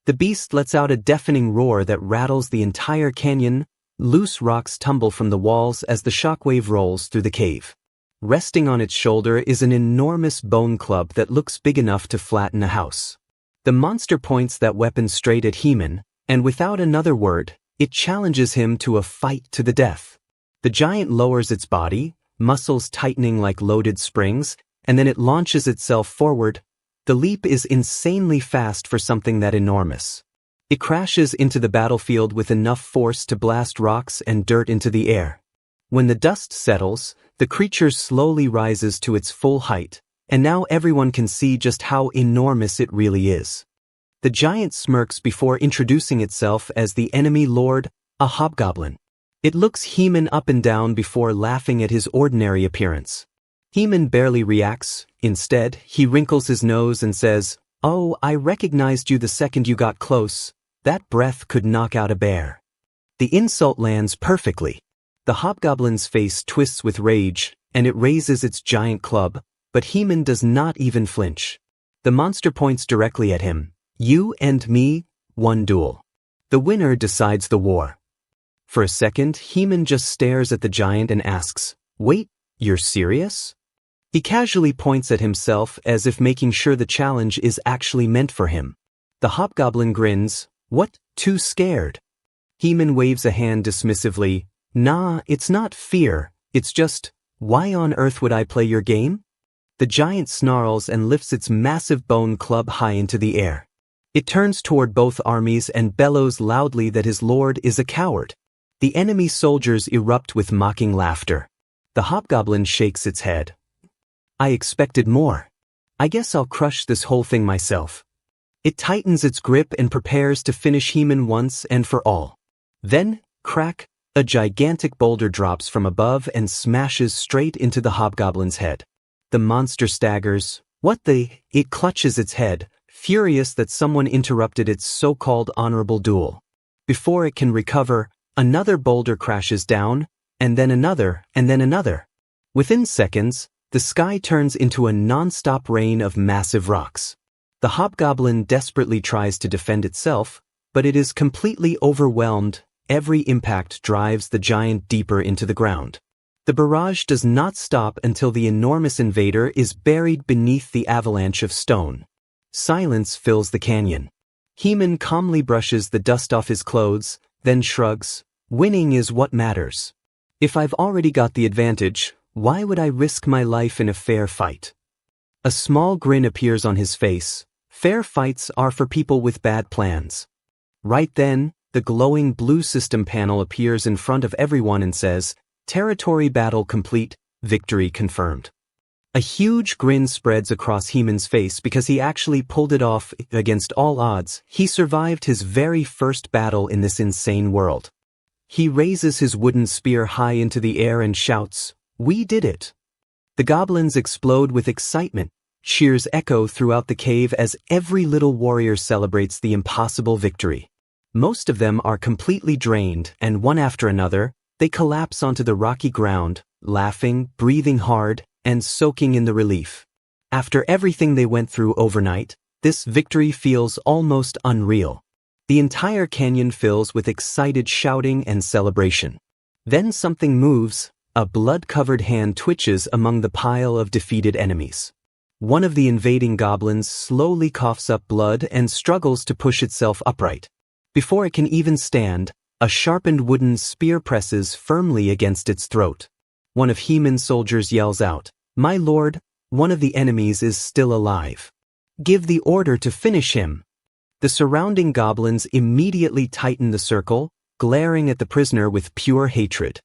The beast lets out a deafening roar that rattles the entire canyon. Loose rocks tumble from the walls as the shockwave rolls through the cave. Resting on its shoulder is an enormous bone club that looks big enough to flatten a house. The monster points that weapon straight at Heman, and without another word, it challenges him to a fight to the death. The giant lowers its body, muscles tightening like loaded springs, and then it launches itself forward. The leap is insanely fast for something that enormous. It crashes into the battlefield with enough force to blast rocks and dirt into the air. When the dust settles, the creature slowly rises to its full height, and now everyone can see just how enormous it really is. The giant smirks before introducing itself as the enemy lord, a hobgoblin. It looks Heman up and down before laughing at his ordinary appearance. Heman barely reacts. Instead, he wrinkles his nose and says, "Oh, I recognized you the second you got close. That breath could knock out a bear." The insult lands perfectly. The hobgoblin's face twists with rage, and it raises its giant club, but Heman does not even flinch. The monster points directly at him. "You and me, one duel. The winner decides the war." For a second, Heman just stares at the giant and asks, "Wait, you're serious?" He casually points at himself as if making sure the challenge is actually meant for him. The hobgoblin grins. "What, too scared?" Heman waves a hand dismissively. "Nah, it's not fear, It's just, why on earth would I play your game? The giant snarls and lifts its massive bone club high into the air. It turns toward both armies and bellows loudly that his lord is a coward. The enemy soldiers erupt with mocking laughter. The hobgoblin shakes its head. I expected more. I guess I'll crush this whole thing myself. It tightens its grip and prepares to finish Heman once and for all. Then, crack, a gigantic boulder drops from above and smashes straight into the hobgoblin's head. The monster staggers. It clutches its head, furious that someone interrupted its so-called honorable duel. Before it can recover, another boulder crashes down, and then another, and then another. Within seconds, the sky turns into a non-stop rain of massive rocks. The hobgoblin desperately tries to defend itself, but it is completely overwhelmed. Every impact drives the giant deeper into the ground. The barrage does not stop until the enormous invader is buried beneath the avalanche of stone. Silence fills the canyon. Heman calmly brushes the dust off his clothes, then shrugs. Winning is what matters. If I've already got the advantage, why would I risk my life in a fair fight? A small grin appears on his face. Fair fights are for people with bad plans. Right then, the glowing blue system panel appears in front of everyone and says, Territory battle complete, victory confirmed. A huge grin spreads across Heman's face because he actually pulled it off against all odds. He survived his very first battle in this insane world. He raises his wooden spear high into the air and shouts, We did it! The goblins explode with excitement. Cheers echo throughout the cave as every little warrior celebrates the impossible victory. Most of them are completely drained, and one after another, they collapse onto the rocky ground, laughing, breathing hard, and soaking in the relief. After everything they went through overnight, this victory feels almost unreal. The entire canyon fills with excited shouting and celebration. Then something moves, a blood-covered hand twitches among the pile of defeated enemies. One of the invading goblins slowly coughs up blood and struggles to push itself upright. Before it can even stand, a sharpened wooden spear presses firmly against its throat. One of Heman's soldiers yells out, My lord, one of the enemies is still alive. Give the order to finish him. The surrounding goblins immediately tighten the circle, glaring at the prisoner with pure hatred.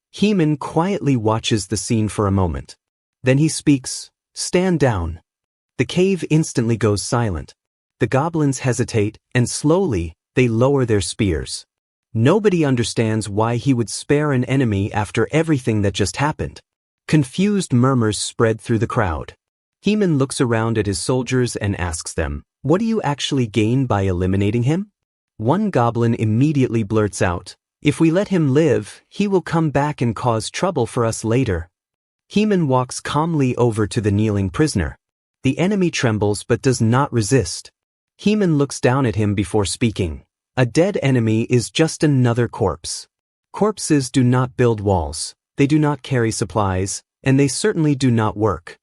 Heman quietly watches the scene for a moment. Then he speaks, Stand down. The cave instantly goes silent. The goblins hesitate, and slowly, they lower their spears. Nobody understands why he would spare an enemy after everything that just happened. Confused murmurs spread through the crowd. Heman looks around at his soldiers and asks them, What do you actually gain by eliminating him? One goblin immediately blurts out, If we let him live, he will come back and cause trouble for us later. Heman walks calmly over to the kneeling prisoner. The enemy trembles but does not resist. Heman looks down at him before speaking. A dead enemy is just another corpse. Corpses do not build walls, they do not carry supplies, and they certainly do not work.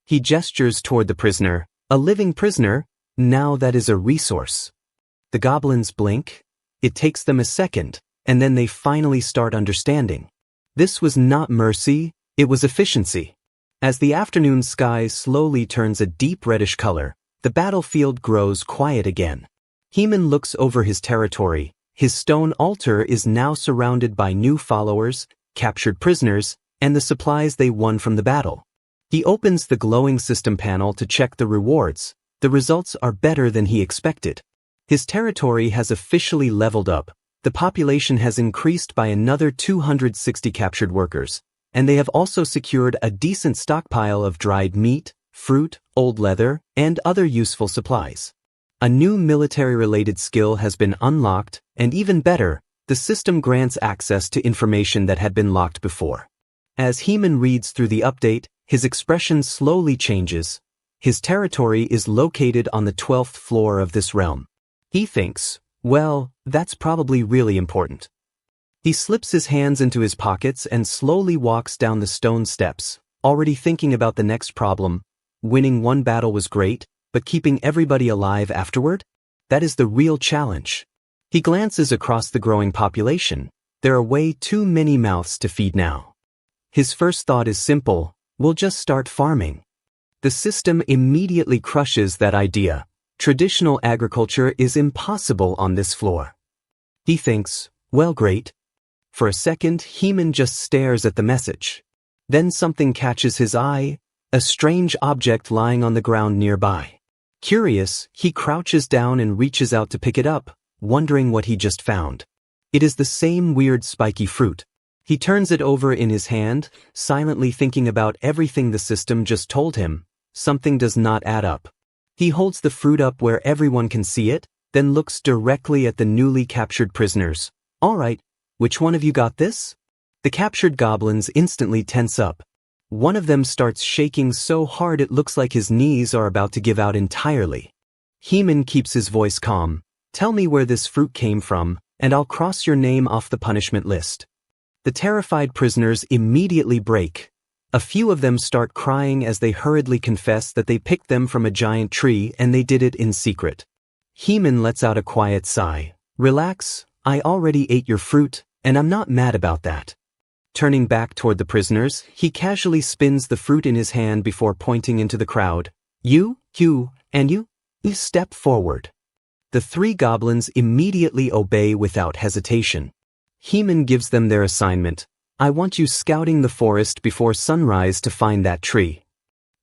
He gestures toward the prisoner, a living prisoner, now that is a resource. The goblins blink. It takes them a second, and then they finally start understanding. This was not mercy, it was efficiency. As the afternoon sky slowly turns a deep reddish color, the battlefield grows quiet again. Heman looks over his territory. His stone altar is now surrounded by new followers, captured prisoners, and the supplies they won from the battle. He opens the glowing system panel to check the rewards. The results are better than he expected. His territory has officially leveled up. The population has increased by another 260 captured workers, and they have also secured a decent stockpile of dried meat, fruit, old leather, and other useful supplies. A new military-related skill has been unlocked, and even better, the system grants access to information that had been locked before. As Heman reads through the update, his expression slowly changes. His territory is located on the 12th floor of this realm. He thinks, well, that's probably really important. He slips his hands into his pockets and slowly walks down the stone steps, already thinking about the next problem. Winning one battle was great, but keeping everybody alive afterward? That is the real challenge. He glances across the growing population. There are way too many mouths to feed now. His first thought is simple: we'll just start farming. The system immediately crushes that idea. Traditional agriculture is impossible on this floor. He thinks, well, great. For a second, Heman just stares at the message. Then something catches his eye, a strange object lying on the ground nearby. Curious, he crouches down and reaches out to pick it up, wondering what he just found. It is the same weird spiky fruit. He turns it over in his hand, silently thinking about everything the system just told him. Something does not add up. He holds the fruit up where everyone can see it, then looks directly at the newly captured prisoners. All right, which one of you got this? The captured goblins instantly tense up. One of them starts shaking so hard it looks like his knees are about to give out entirely. Heman keeps his voice calm. Tell me where this fruit came from, and I'll cross your name off the punishment list. The terrified prisoners immediately break. A few of them start crying as they hurriedly confess that they picked them from a giant tree and they did it in secret. Heman lets out a quiet sigh. Relax, I already ate your fruit, and I'm not mad about that. Turning back toward the prisoners, he casually spins the fruit in his hand before pointing into the crowd. You, and you step forward. The 3 goblins immediately obey without hesitation. Heman gives them their assignment. I want you scouting the forest before sunrise to find that tree.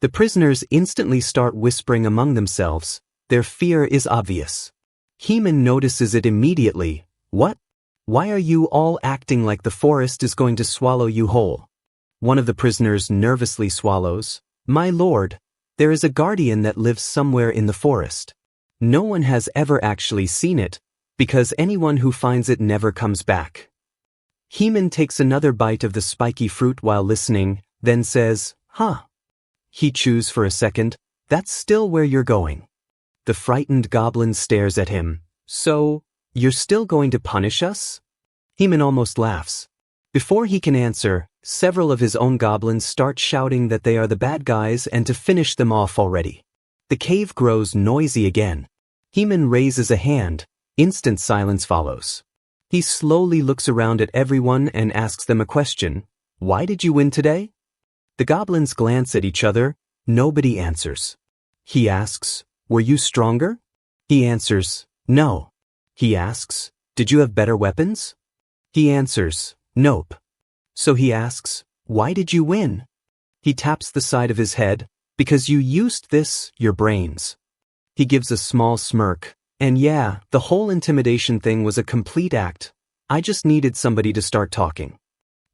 The prisoners instantly start whispering among themselves. Their fear is obvious. Heman notices it immediately. What? Why are you all acting like the forest is going to swallow you whole? One of the prisoners nervously swallows. My lord, there is a guardian that lives somewhere in the forest. No one has ever actually seen it, because anyone who finds it never comes back. Heman takes another bite of the spiky fruit while listening, then says, Huh. He chews for a second. That's still where you're going. The frightened goblin stares at him. So, you're still going to punish us? Heman almost laughs. Before he can answer, several of his own goblins start shouting that they are the bad guys and to finish them off already. The cave grows noisy again. Heman raises a hand. Instant silence follows. He slowly looks around at everyone and asks them a question. Why did you win today? The goblins glance at each other. Nobody answers. He asks, Were you stronger? He answers, No. He asks, Did you have better weapons? He answers, Nope. So he asks, Why did you win? He taps the side of his head. Because you used your brains. He gives a small smirk. And yeah, the whole intimidation thing was a complete act. I just needed somebody to start talking.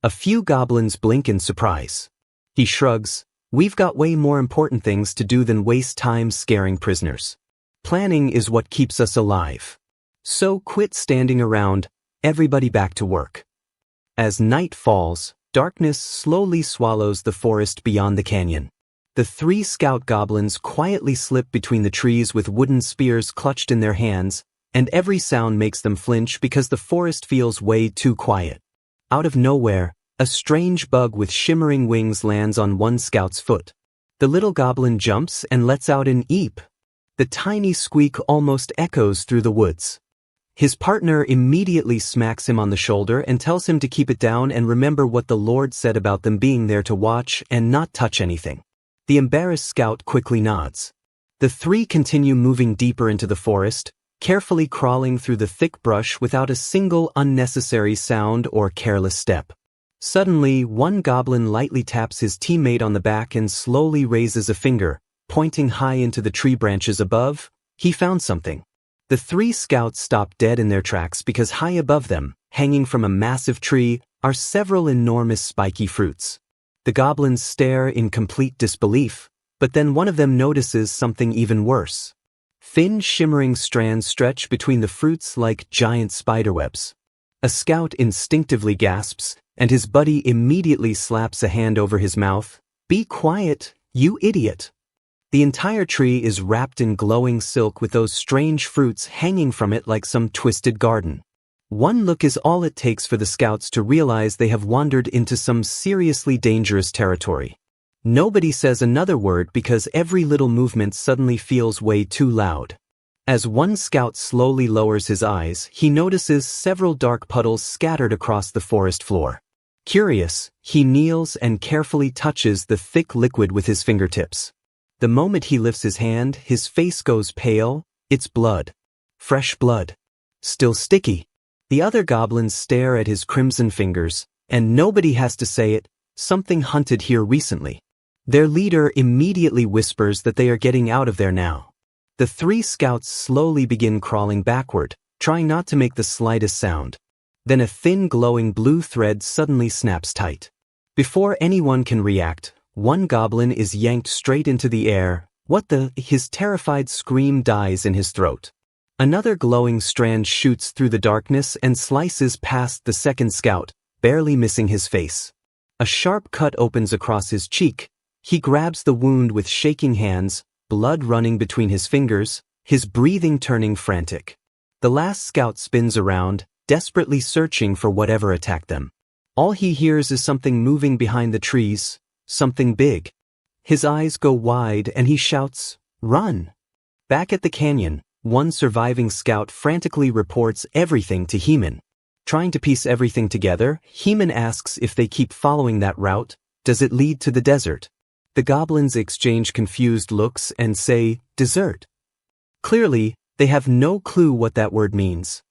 A few goblins blink in surprise. He shrugs. We've got way more important things to do than waste time scaring prisoners. Planning is what keeps us alive. So quit standing around, everybody back to work. As night falls, darkness slowly swallows the forest beyond the canyon. The 3 scout goblins quietly slip between the trees with wooden spears clutched in their hands, and every sound makes them flinch because the forest feels way too quiet. Out of nowhere, a strange bug with shimmering wings lands on one scout's foot. The little goblin jumps and lets out an eep. The tiny squeak almost echoes through the woods. His partner immediately smacks him on the shoulder and tells him to keep it down and remember what the Lord said about them being there to watch and not touch anything. The embarrassed scout quickly nods. The 3 continue moving deeper into the forest, carefully crawling through the thick brush without a single unnecessary sound or careless step. Suddenly, one goblin lightly taps his teammate on the back and slowly raises a finger, pointing high into the tree branches above. He found something. The 3 scouts stop dead in their tracks because high above them, hanging from a massive tree, are several enormous spiky fruits. The goblins stare in complete disbelief, but then one of them notices something even worse. Thin shimmering strands stretch between the fruits like giant spiderwebs. A scout instinctively gasps, and his buddy immediately slaps a hand over his mouth. Be quiet, you idiot. The entire tree is wrapped in glowing silk with those strange fruits hanging from it like some twisted garden. One look is all it takes for the scouts to realize they have wandered into some seriously dangerous territory. Nobody says another word because every little movement suddenly feels way too loud. As one scout slowly lowers his eyes, he notices several dark puddles scattered across the forest floor. Curious, he kneels and carefully touches the thick liquid with his fingertips. The moment he lifts his hand, his face goes pale. It's blood. Fresh blood. Still sticky. The other goblins stare at his crimson fingers, and nobody has to say it, something hunted here recently. Their leader immediately whispers that they are getting out of there now. The 3 scouts slowly begin crawling backward, trying not to make the slightest sound. Then a thin glowing blue thread suddenly snaps tight. Before anyone can react, one goblin is yanked straight into the air. His terrified scream dies in his throat. Another glowing strand shoots through the darkness and slices past the second scout, barely missing his face. A sharp cut opens across his cheek. He grabs the wound with shaking hands, blood running between his fingers, his breathing turning frantic. The last scout spins around, desperately searching for whatever attacked them. All he hears is something moving behind the trees, something big. His eyes go wide and he shouts, "Run!" Back at the canyon, one surviving scout frantically reports everything to Heman. Trying to piece everything together, Heman asks if they keep following that route, does it lead to the desert? The goblins exchange confused looks and say, "Desert." Clearly, they have no clue what that word means.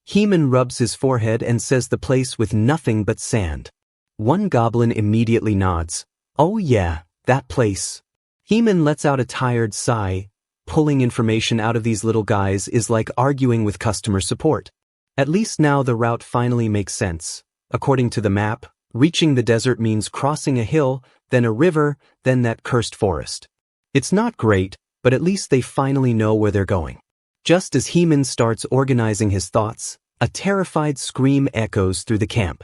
Heman rubs his forehead and says the place with nothing but sand. One goblin immediately nods. "Oh yeah, that place." Heman lets out a tired sigh. Pulling information out of these little guys is like arguing with customer support. At least now the route finally makes sense. According to the map, reaching the desert means crossing a hill, then a river, then that cursed forest. It's not great, but at least they finally know where they're going. Just as Heman starts organizing his thoughts, a terrified scream echoes through the camp.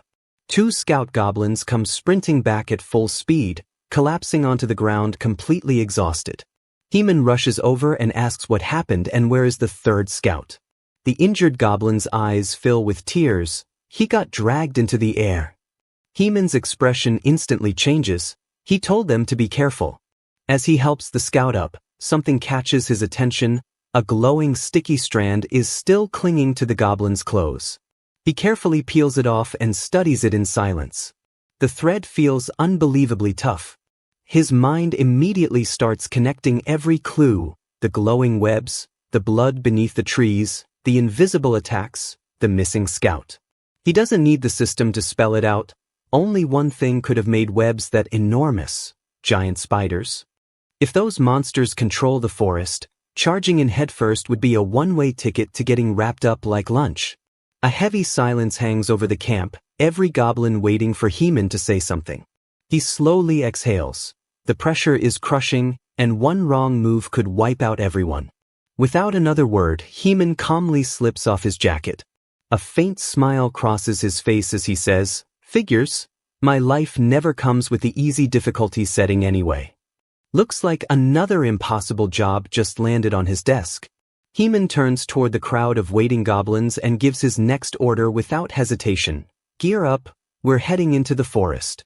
2 scout goblins come sprinting back at full speed, collapsing onto the ground completely exhausted. Heman rushes over and asks what happened and where is the 3rd scout. The injured goblin's eyes fill with tears. He got dragged into the air. Heman's expression instantly changes. He told them to be careful. As he helps the scout up, something catches his attention. A glowing sticky strand is still clinging to the goblin's clothes. He carefully peels it off and studies it in silence. The thread feels unbelievably tough. His mind immediately starts connecting every clue, the glowing webs, the blood beneath the trees, the invisible attacks, the missing scout. He doesn't need the system to spell it out. Only one thing could have made webs that enormous: giant spiders. If those monsters control the forest, charging in headfirst would be a one-way ticket to getting wrapped up like lunch. A heavy silence hangs over the camp, every goblin waiting for Heman to say something. He slowly exhales. The pressure is crushing, and one wrong move could wipe out everyone. Without another word, Heman calmly slips off his jacket. A faint smile crosses his face as he says, "Figures. My life never comes with the easy difficulty setting anyway." Looks like another impossible job just landed on his desk. Heman turns toward the crowd of waiting goblins and gives his next order without hesitation. "Gear up, we're heading into the forest."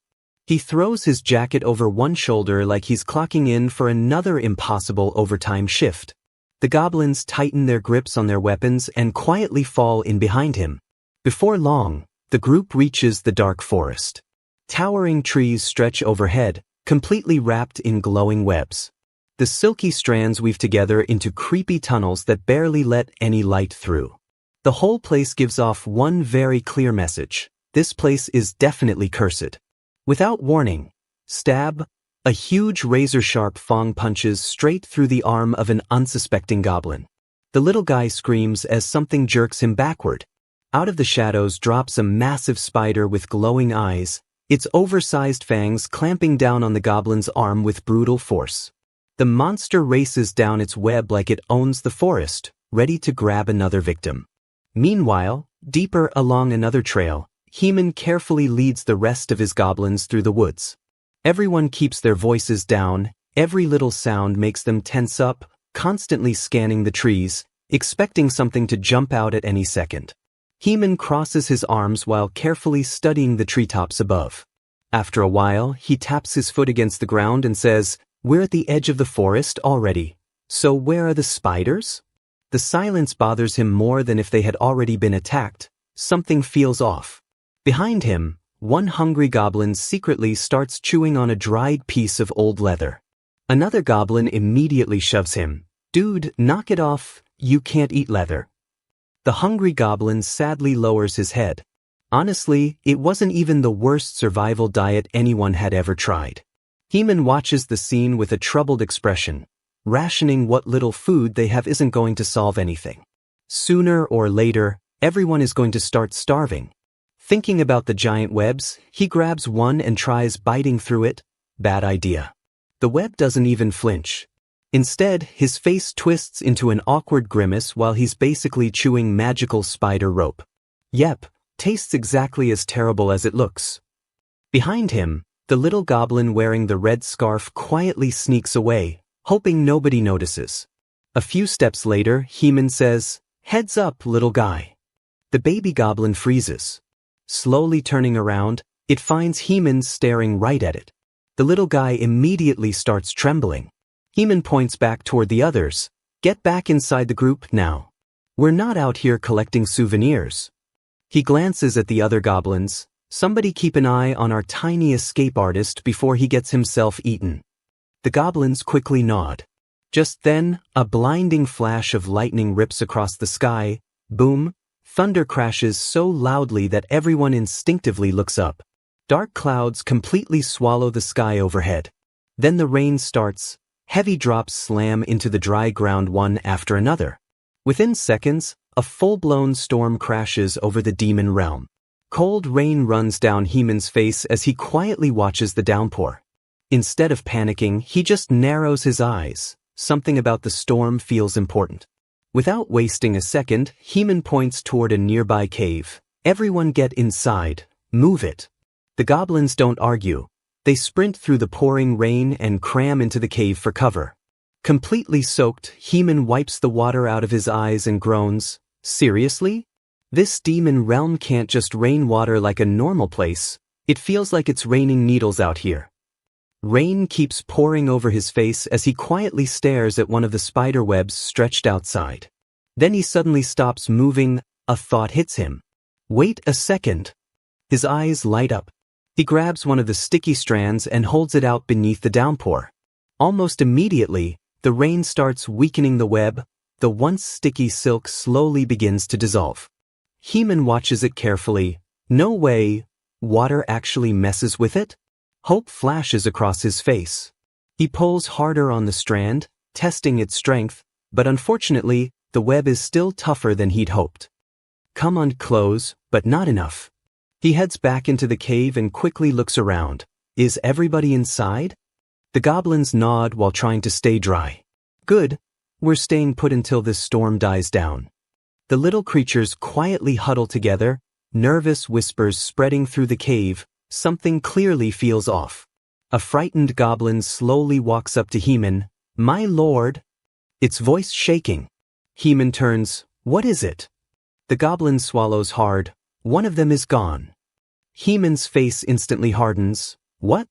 He throws his jacket over one shoulder like he's clocking in for another impossible overtime shift. The goblins tighten their grips on their weapons and quietly fall in behind him. Before long, the group reaches the dark forest. Towering trees stretch overhead, completely wrapped in glowing webs. The silky strands weave together into creepy tunnels that barely let any light through. The whole place gives off one very clear message: this place is definitely cursed. Without warning, stab, a huge razor-sharp fang punches straight through the arm of an unsuspecting goblin. The little guy screams as something jerks him backward. Out of the shadows drops a massive spider with glowing eyes, its oversized fangs clamping down on the goblin's arm with brutal force. The monster races down its web like it owns the forest, ready to grab another victim. Meanwhile, deeper along another trail, Heman carefully leads the rest of his goblins through the woods. Everyone keeps their voices down, every little sound makes them tense up, constantly scanning the trees, expecting something to jump out at any second. Heman crosses his arms while carefully studying the treetops above. After a while, he taps his foot against the ground and says, "We're at the edge of the forest already. So where are the spiders?" The silence bothers him more than if they had already been attacked. Something feels off. Behind him, One hungry goblin secretly starts chewing on a dried piece of old leather. Another goblin immediately shoves him. "Dude, knock it off, you can't eat leather." The hungry goblin sadly lowers his head. Honestly, it wasn't even the worst survival diet anyone had ever tried. Heman watches the scene with a troubled expression. Rationing what little food they have isn't going to solve anything. Sooner or later, everyone is going to start starving. Thinking about the giant webs, he grabs one and tries biting through it. Bad idea. The web doesn't even flinch. Instead, his face twists into an awkward grimace while he's basically chewing magical spider rope. Yep, tastes exactly as terrible as it looks. Behind him, the little goblin wearing the red scarf quietly sneaks away, hoping nobody notices. A few steps later, Heman says, "Heads up, little guy." The baby goblin freezes. Slowly turning around, it finds Heman staring right at it. The little guy immediately starts trembling. Heman points back toward the others. "Get back inside the group now. We're not out here collecting souvenirs." He glances at the other goblins. "Somebody keep an eye on our tiny escape artist before he gets himself eaten." The goblins quickly nod. Just then, a blinding flash of lightning rips across the sky. Boom! Thunder crashes so loudly that everyone instinctively looks up. Dark clouds completely swallow the sky overhead. Then the rain starts. Heavy drops slam into the dry ground one after another. Within seconds, a full-blown storm crashes over the demon realm. Cold rain runs down Heman's face as he quietly watches the downpour. Instead of panicking, he just narrows his eyes. Something about the storm feels important. Without wasting a second, Heman points toward a nearby cave. "Everyone get inside. Move it." The goblins don't argue. They sprint through the pouring rain and cram into the cave for cover. Completely soaked, Heman wipes the water out of his eyes and groans. "Seriously? This demon realm can't just rain water like a normal place. It feels like it's raining needles out here." Rain keeps pouring over his face as he quietly stares at one of the spider webs stretched outside. Then he suddenly stops moving. A thought hits him. "Wait a second." His eyes light up. He grabs one of the sticky strands and holds it out beneath the downpour. Almost immediately, the rain starts weakening the web. The once sticky silk slowly begins to dissolve. Heman watches it carefully. No way. Water actually messes with it? Hope flashes across his face. He pulls harder on the strand, testing its strength, but unfortunately, the web is still tougher than he'd hoped. Come unclose, but not enough. He heads back into the cave and quickly looks around. Is everybody inside? The goblins nod while trying to stay dry. Good. We're staying put until this storm dies down. The little creatures quietly huddle together, nervous whispers spreading through the cave. Something clearly feels off. A frightened goblin slowly walks up to Heman. "My lord." Its voice shaking. Heman turns. "What is it?" The goblin swallows hard. "One of them is gone." Heman's face instantly hardens. "What?"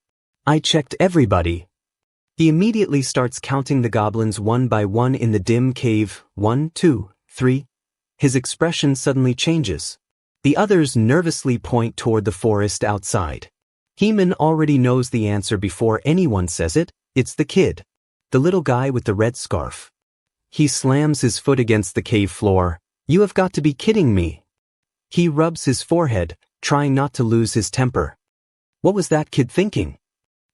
"I checked everybody." He immediately starts counting the goblins one by one in the dim cave. 1, 2, 3. His expression suddenly changes. The others nervously point toward the forest outside. Heman already knows the answer before anyone says it. It's the kid. The little guy with the red scarf. He slams his foot against the cave floor. "You have got to be kidding me." He rubs his forehead, trying not to lose his temper. What was that kid thinking?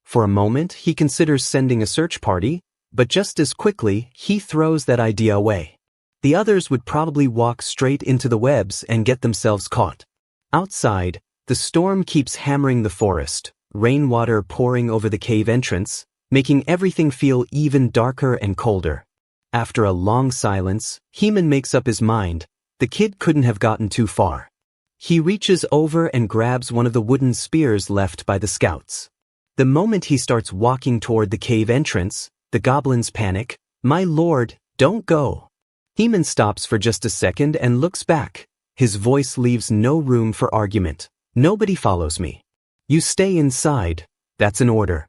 For a moment, he considers sending a search party, but just as quickly, he throws that idea away. The others would probably walk straight into the webs and get themselves caught. Outside, the storm keeps hammering the forest, rainwater pouring over the cave entrance, making everything feel even darker and colder. After a long silence, Heman makes up his mind. The kid couldn't have gotten too far. He reaches over and grabs one of the wooden spears left by the scouts. The moment he starts walking toward the cave entrance, the goblins panic. "My lord, don't go." Heman stops for just a second and looks back. His voice leaves no room for argument. "Nobody follows me. You stay inside. That's an order."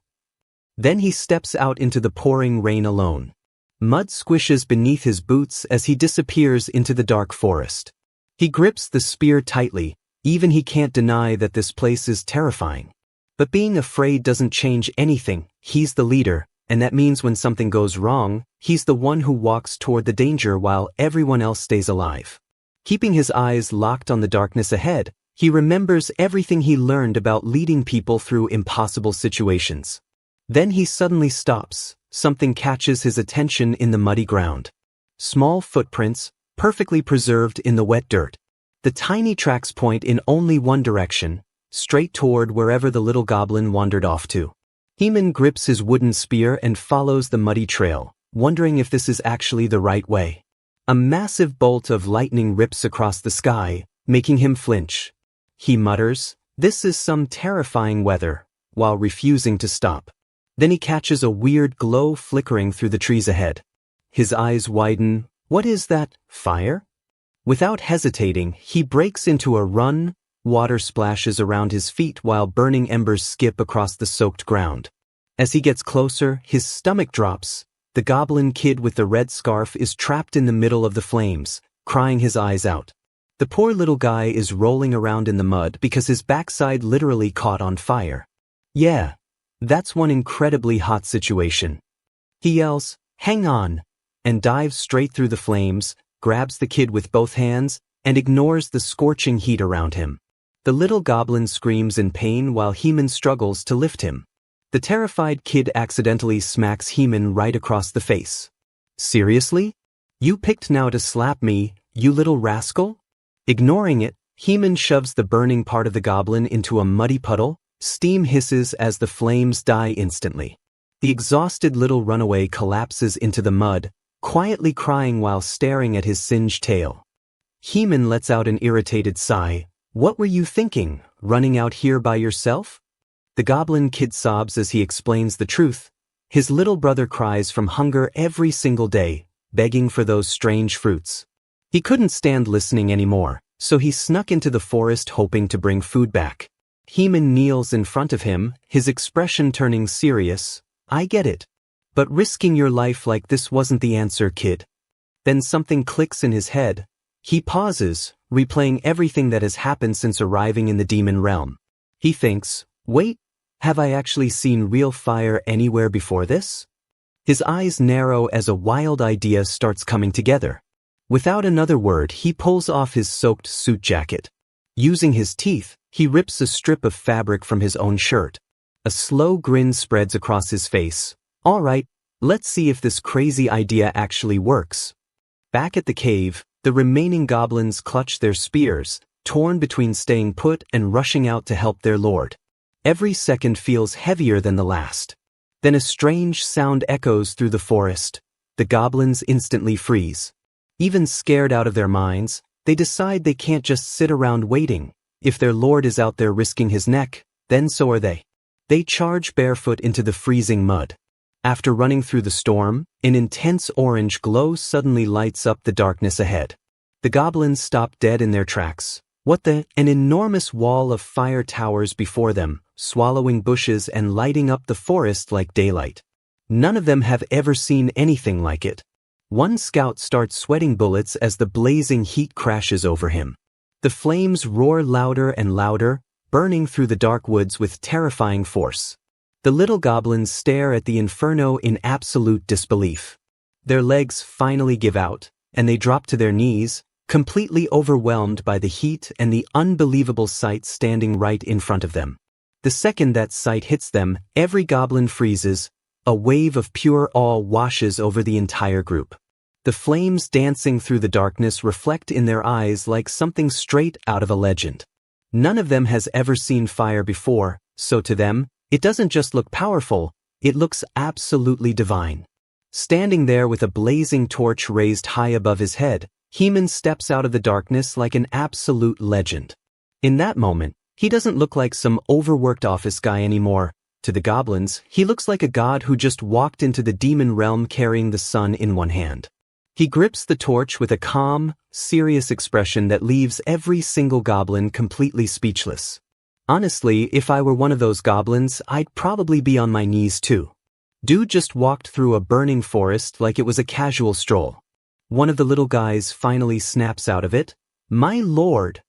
Then he steps out into the pouring rain alone. Mud squishes beneath his boots as he disappears into the dark forest. He grips the spear tightly, Even he can't deny that this place is terrifying. But being afraid doesn't change anything. He's the leader, and that means when something goes wrong, he's the one who walks toward the danger while everyone else stays alive. Keeping his eyes locked on the darkness ahead, he remembers everything he learned about leading people through impossible situations. Then he suddenly stops. Something catches his attention in the muddy ground. Small footprints, perfectly preserved in the wet dirt. The tiny tracks point in only one direction, straight toward wherever the little goblin wandered off to. Heman grips his wooden spear and follows the muddy trail, wondering if this is actually the right way. A massive bolt of lightning rips across the sky, making him flinch. He mutters, "This is some terrifying weather," while refusing to stop. Then he catches a weird glow flickering through the trees ahead. His eyes widen. What is that? Fire? Without hesitating, he breaks into a run. Water splashes around his feet while burning embers skip across the soaked ground. As he gets closer, his stomach drops. The goblin kid with the red scarf is trapped in the middle of the flames, crying his eyes out. The poor little guy is rolling around in the mud because his backside literally caught on fire. Yeah, that's one incredibly hot situation. He yells, "Hang on," and dives straight through the flames, grabs the kid with both hands, and ignores the scorching heat around him. The little goblin screams in pain while Heman struggles to lift him. The terrified kid accidentally smacks Heman right across the face. "Seriously? You picked now to slap me, you little rascal?" Ignoring it, Heman shoves the burning part of the goblin into a muddy puddle. Steam hisses as the flames die instantly. The exhausted little runaway collapses into the mud, quietly crying while staring at his singed tail. Heman lets out an irritated sigh. "What were you thinking, running out here by yourself?" The goblin kid sobs as he explains the truth. His little brother cries from hunger every single day, begging for those strange fruits. He couldn't stand listening anymore, so he snuck into the forest hoping to bring food back. Heman kneels in front of him, his expression turning serious. "I get it. But risking your life like this wasn't the answer, kid." Then something clicks in his head. He pauses, replaying everything that has happened since arriving in the demon realm. He thinks, "Wait, have I actually seen real fire anywhere before this?" His eyes narrow as a wild idea starts coming together. Without another word, he pulls off his soaked suit jacket. Using his teeth, he rips a strip of fabric from his own shirt. A slow grin spreads across his face. "All right, let's see if this crazy idea actually works." Back at the cave, the remaining goblins clutch their spears, torn between staying put and rushing out to help their lord. Every second feels heavier than the last. Then a strange sound echoes through the forest. The goblins instantly freeze. Even scared out of their minds, they decide they can't just sit around waiting. If their lord is out there risking his neck, then so are they. They charge barefoot into the freezing mud. After running through the storm, an intense orange glow suddenly lights up the darkness ahead. The goblins stop dead in their tracks. An enormous wall of fire towers before them, swallowing bushes and lighting up the forest like daylight. None of them have ever seen anything like it. One scout starts sweating bullets as the blazing heat crashes over him. The flames roar louder and louder, burning through the dark woods with terrifying force. The little goblins stare at the inferno in absolute disbelief. Their legs finally give out, and they drop to their knees, completely overwhelmed by the heat and the unbelievable sight standing right in front of them. The second that sight hits them, every goblin freezes. A wave of pure awe washes over the entire group. The flames dancing through the darkness reflect in their eyes like something straight out of a legend. None of them has ever seen fire before, so to them, it doesn't just look powerful, it looks absolutely divine. Standing there with a blazing torch raised high above his head, Heman steps out of the darkness like an absolute legend. In that moment, he doesn't look like some overworked office guy anymore. To the goblins, he looks like a god who just walked into the demon realm carrying the sun in one hand. He grips the torch with a calm, serious expression that leaves every single goblin completely speechless. Honestly, if I were one of those goblins, I'd probably be on my knees too. Dude just walked through a burning forest like it was a casual stroll. One of the little guys finally snaps out of it. "My lord!"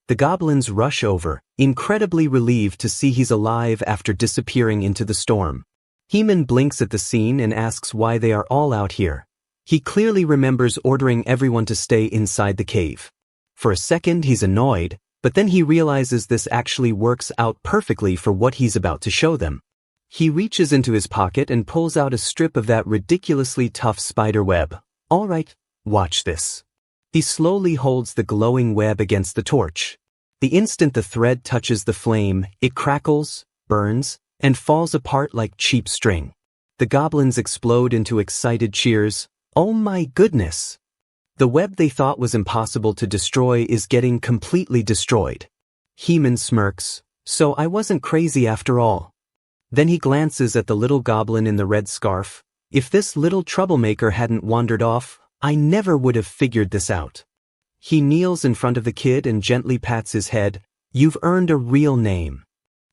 The The goblins rush over, incredibly relieved to see he's alive after disappearing into the storm. Heman blinks at the scene and asks why they are all out here. He clearly remembers ordering everyone to stay inside the cave. For a second he's annoyed, but then he realizes this actually works out perfectly for what he's about to show them. He reaches into his pocket and pulls out a strip of that ridiculously tough spider web. All right, watch this. He slowly holds the glowing web against the torch. The instant the thread touches the flame, it crackles, burns, and falls apart like cheap string. The goblins explode into excited cheers. Oh my goodness! The web they thought was impossible to destroy is getting completely destroyed. Heman smirks. So I wasn't crazy after all. Then he glances at the little goblin in the red scarf. If this little troublemaker hadn't wandered off, I never would have figured this out. He kneels in front of the kid and gently pats his head. You've earned a real name.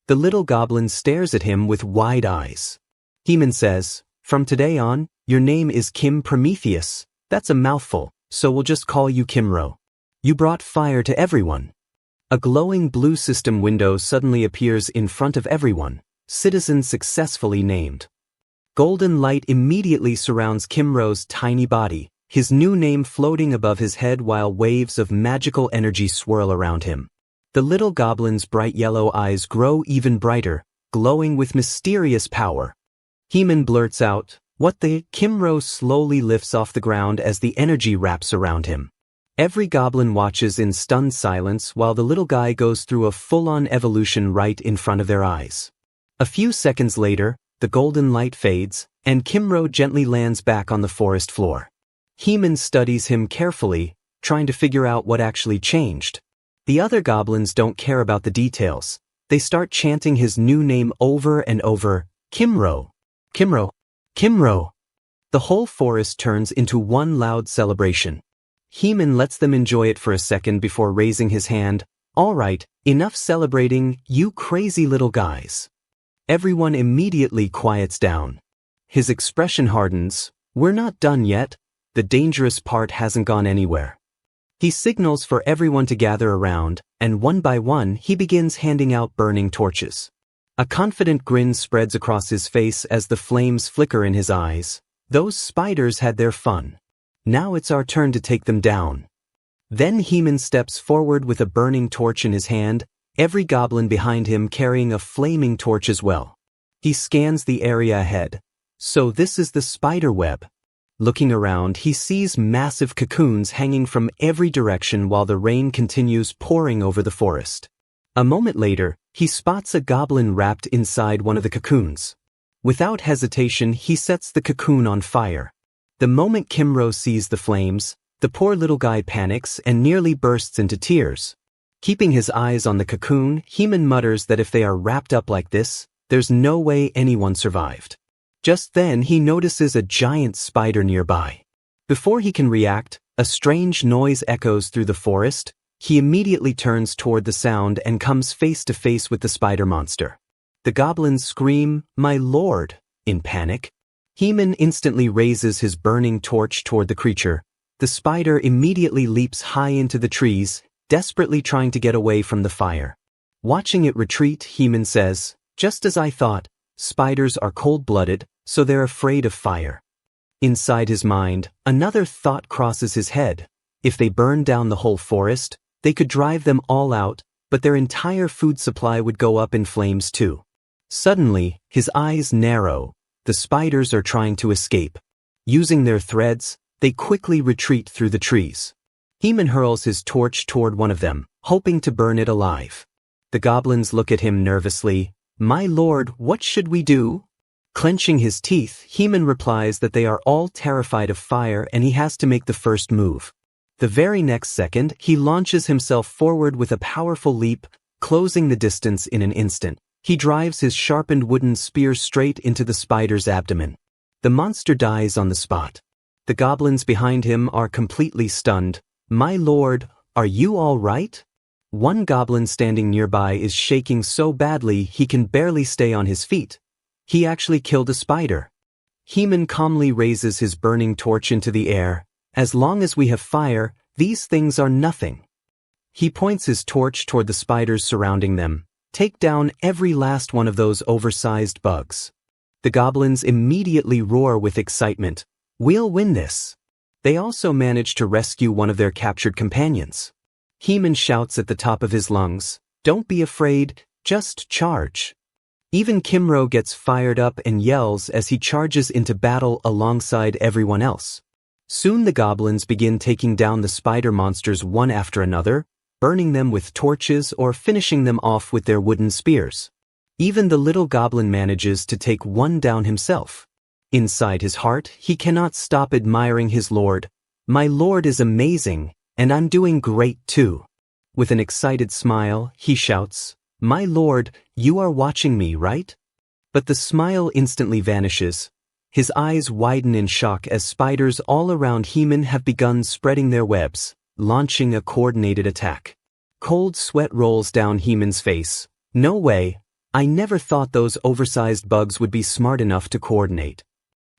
The little goblin stares at him with wide eyes. Heman says, from today on, your name is Kim Prometheus. That's a mouthful, so we'll just call you Kimro. You brought fire to everyone. A glowing blue system window suddenly appears in front of everyone. Citizen successfully named. Golden light immediately surrounds Kimro's tiny body, his new name floating above his head while waves of magical energy swirl around him. The little goblin's bright yellow eyes grow even brighter, glowing with mysterious power. Heman blurts out, what the? Kimro slowly lifts off the ground as the energy wraps around him. Every goblin watches in stunned silence while the little guy goes through a full-on evolution right in front of their eyes. A few seconds later, the golden light fades, and Kimro gently lands back on the forest floor. Heman studies him carefully, trying to figure out what actually changed. The other goblins don't care about the details. They start chanting his new name over and over, Kimro, Kimro, Kimro. The whole forest turns into one loud celebration. Heman lets them enjoy it for a second before raising his hand. All right, enough celebrating, you crazy little guys. Everyone immediately quiets down. His expression hardens. We're not done yet. The dangerous part hasn't gone anywhere. He signals for everyone to gather around, and one by one he begins handing out burning torches. A confident grin spreads across his face as the flames flicker in his eyes. Those spiders had their fun. Now it's our turn to take them down. Then Heman steps forward with a burning torch in his hand, every goblin behind him carrying a flaming torch as well. He scans the area ahead. So this is the spider web. Looking around, he sees massive cocoons hanging from every direction while the rain continues pouring over the forest. A moment later, he spots a goblin wrapped inside one of the cocoons. Without hesitation, he sets the cocoon on fire. The moment Kimro sees the flames, the poor little guy panics and nearly bursts into tears. Keeping his eyes on the cocoon, Heman mutters that if they are wrapped up like this, there's no way anyone survived. Just then he notices a giant spider nearby. Before he can react, a strange noise echoes through the forest. He immediately turns toward the sound and comes face to face with the spider monster. The goblins scream, "My lord!" in panic. Heman instantly raises his burning torch toward the creature. The spider immediately leaps high into the trees, desperately trying to get away from the fire. Watching it retreat, Heman says, "Just as I thought, spiders are cold-blooded, so they're afraid of fire." Inside his mind, another thought crosses his head. If they burn down the whole forest, they could drive them all out, but their entire food supply would go up in flames too. Suddenly, his eyes narrow. The spiders are trying to escape. Using their threads, they quickly retreat through the trees. Heman hurls his torch toward one of them, hoping to burn it alive. The goblins look at him nervously. "My lord, what should we do?" Clenching his teeth, Heman replies that they are all terrified of fire and he has to make the first move. The very next second, he launches himself forward with a powerful leap, closing the distance in an instant. He drives his sharpened wooden spear straight into the spider's abdomen. The monster dies on the spot. The goblins behind him are completely stunned. "My lord, are you all right?" One goblin standing nearby is shaking so badly he can barely stay on his feet. He actually killed a spider. Heman calmly raises his burning torch into the air. "As long as we have fire, these things are nothing." He points his torch toward the spiders surrounding them. Take down every last one of those oversized bugs. The goblins immediately roar with excitement. We'll win this. They also manage to rescue one of their captured companions. Heman shouts at the top of his lungs, "Don't be afraid, just charge." Even Kimro gets fired up and yells as he charges into battle alongside everyone else. Soon the goblins begin taking down the spider monsters one after another, burning them with torches or finishing them off with their wooden spears. Even the little goblin manages to take one down himself. Inside his heart, he cannot stop admiring his lord. "My lord is amazing, and I'm doing great too." With an excited smile, he shouts, "My lord, you are watching me, right?" But the smile instantly vanishes. His eyes widen in shock as spiders all around Heman have begun spreading their webs, launching a coordinated attack. Cold sweat rolls down Heman's face. No way, I never thought those oversized bugs would be smart enough to coordinate.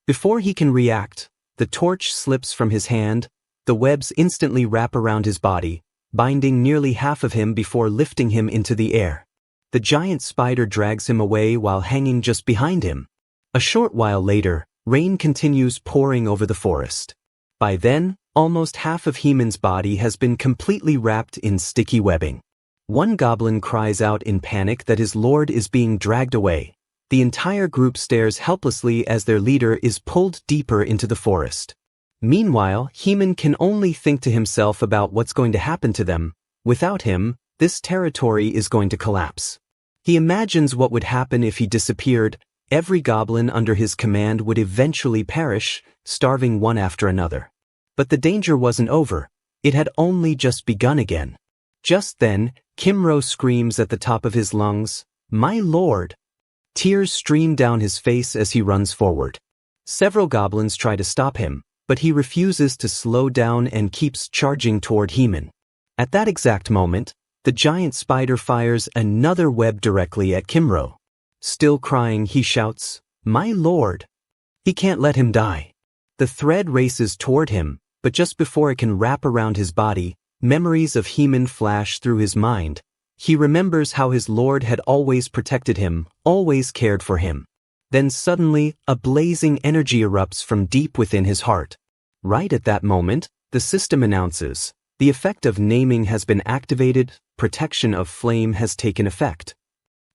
Before he can react, the torch slips from his hand, the webs instantly wrap around his body, binding nearly half of him before lifting him into the air. The giant spider drags him away while hanging just behind him. A short while later, rain continues pouring over the forest. By then, almost half of Heman's body has been completely wrapped in sticky webbing. One goblin cries out in panic that his lord is being dragged away. The entire group stares helplessly as their leader is pulled deeper into the forest. Meanwhile, Heman can only think to himself about what's going to happen to them. Without him, this territory is going to collapse. He imagines what would happen if he disappeared. Every goblin under his command would eventually perish, starving one after another. But the danger wasn't over. It had only just begun again. Just then, Kimro screams at the top of his lungs, "My lord!" Tears stream down his face as he runs forward. Several goblins try to stop him, but he refuses to slow down and keeps charging toward Heman. At that exact moment, the giant spider fires another web directly at Kimro. Still crying, he shouts, "My lord!" He can't let him die. The thread races toward him, but just before it can wrap around his body, memories of Heman flash through his mind. He remembers how his lord had always protected him, always cared for him. Then suddenly, a blazing energy erupts from deep within his heart. Right at that moment, the system announces, the effect of naming has been activated, protection of flame has taken effect.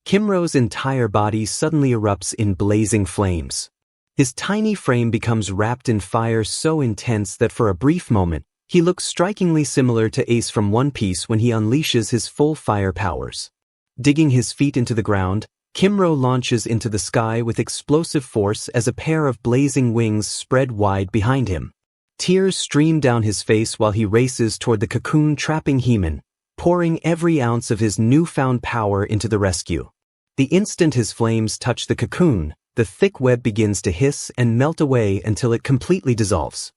Kimro's entire body suddenly erupts in blazing flames. His tiny frame becomes wrapped in fire so intense that for a brief moment, he looks strikingly similar to Ace from One Piece when he unleashes his full fire powers. Digging his feet into the ground, Kimro launches into the sky with explosive force as a pair of blazing wings spread wide behind him. Tears stream down his face while he races toward the cocoon trapping Heman, pouring every ounce of his newfound power into the rescue. The instant his flames touch the cocoon, the thick web begins to hiss and melt away until it completely dissolves.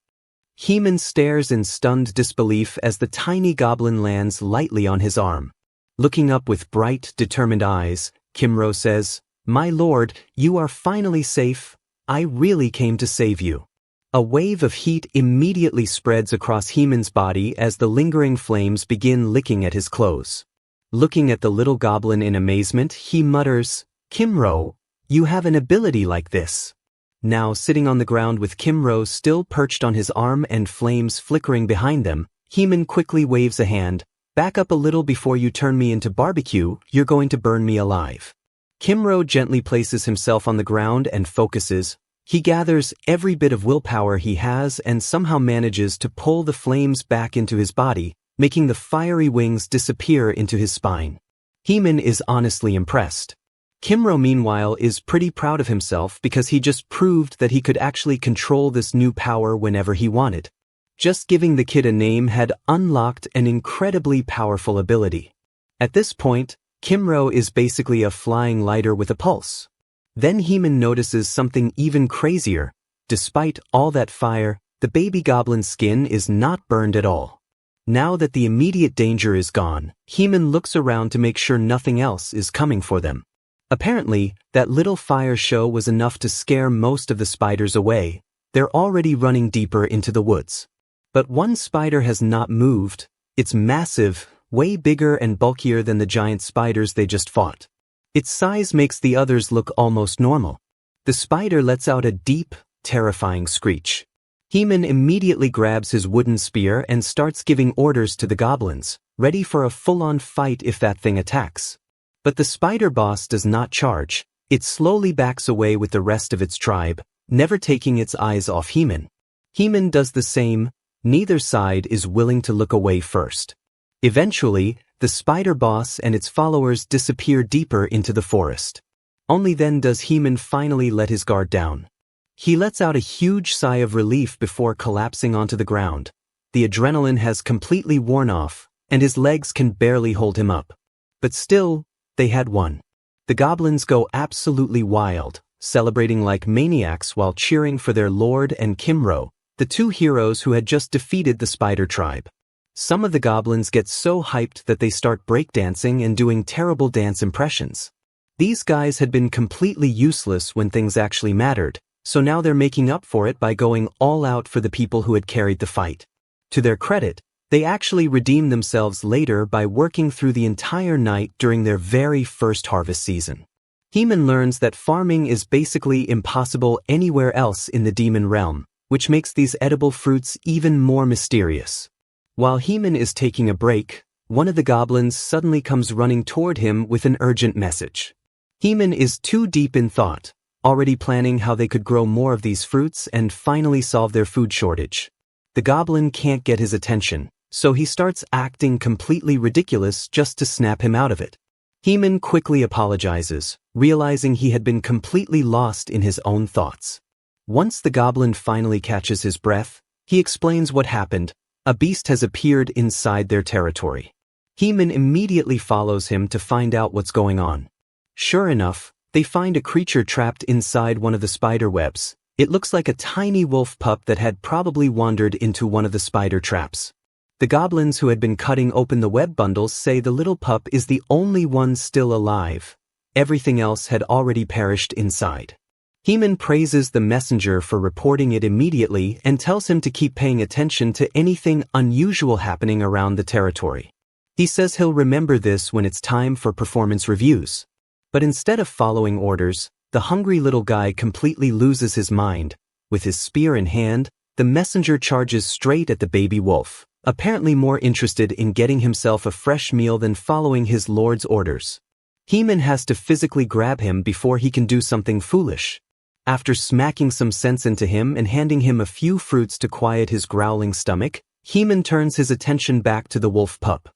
Heman stares in stunned disbelief as the tiny goblin lands lightly on his arm. Looking up with bright, determined eyes, Kimro says, "My lord, you are finally safe. I really came to save you." A wave of heat immediately spreads across Heman's body as the lingering flames begin licking at his clothes. Looking at the little goblin in amazement, he mutters, "Kimro, you have an ability like this." Now sitting on the ground with Kimro still perched on his arm and flames flickering behind them, Heman quickly waves a hand, "Back up a little before you turn me into barbecue, you're going to burn me alive." Kimro gently places himself on the ground and focuses. He gathers every bit of willpower he has and somehow manages to pull the flames back into his body, making the fiery wings disappear into his spine. Heman is honestly impressed. Kimro, meanwhile, is pretty proud of himself because he just proved that he could actually control this new power whenever he wanted. Just giving the kid a name had unlocked an incredibly powerful ability. At this point, Kimro is basically a flying lighter with a pulse. Then Heman notices something even crazier. Despite all that fire, the baby goblin's skin is not burned at all. Now that the immediate danger is gone, Heman looks around to make sure nothing else is coming for them. Apparently, that little fire show was enough to scare most of the spiders away. They're already running deeper into the woods. But one spider has not moved. It's massive, way bigger and bulkier than the giant spiders they just fought. Its size makes the others look almost normal. The spider lets out a deep, terrifying screech. Heman immediately grabs his wooden spear and starts giving orders to the goblins, ready for a full-on fight if that thing attacks. But the spider boss does not charge. It slowly backs away with the rest of its tribe, never taking its eyes off Heman. Heman does the same. Neither side is willing to look away first. Eventually, the spider boss and its followers disappear deeper into the forest. Only then does Heman finally let his guard down. He lets out a huge sigh of relief before collapsing onto the ground. The adrenaline has completely worn off, and his legs can barely hold him up. But still, they had won. The goblins go absolutely wild, celebrating like maniacs while cheering for their lord and Kimro, the two heroes who had just defeated the spider tribe. Some of the goblins get so hyped that they start breakdancing and doing terrible dance impressions. These guys had been completely useless when things actually mattered, so now they're making up for it by going all out for the people who had carried the fight. To their credit, they actually redeemed themselves later by working through the entire night during their very first harvest season. Heman learns that farming is basically impossible anywhere else in the demon realm, which makes these edible fruits even more mysterious. While Heman is taking a break, one of the goblins suddenly comes running toward him with an urgent message. Heman is too deep in thought, already planning how they could grow more of these fruits and finally solve their food shortage. The goblin can't get his attention, so he starts acting completely ridiculous just to snap him out of it. Heman quickly apologizes, realizing he had been completely lost in his own thoughts. Once the goblin finally catches his breath, he explains what happened. A beast has appeared inside their territory. Heman immediately follows him to find out what's going on. Sure enough, they find a creature trapped inside one of the spider webs. It looks like a tiny wolf pup that had probably wandered into one of the spider traps. The goblins who had been cutting open the web bundles say the little pup is the only one still alive. Everything else had already perished inside. Heman praises the messenger for reporting it immediately and tells him to keep paying attention to anything unusual happening around the territory. He says he'll remember this when it's time for performance reviews. But instead of following orders, the hungry little guy completely loses his mind. With his spear in hand, the messenger charges straight at the baby wolf, apparently more interested in getting himself a fresh meal than following his lord's orders. Heman has to physically grab him before he can do something foolish. After smacking some sense into him and handing him a few fruits to quiet his growling stomach, Heman turns his attention back to the wolf pup.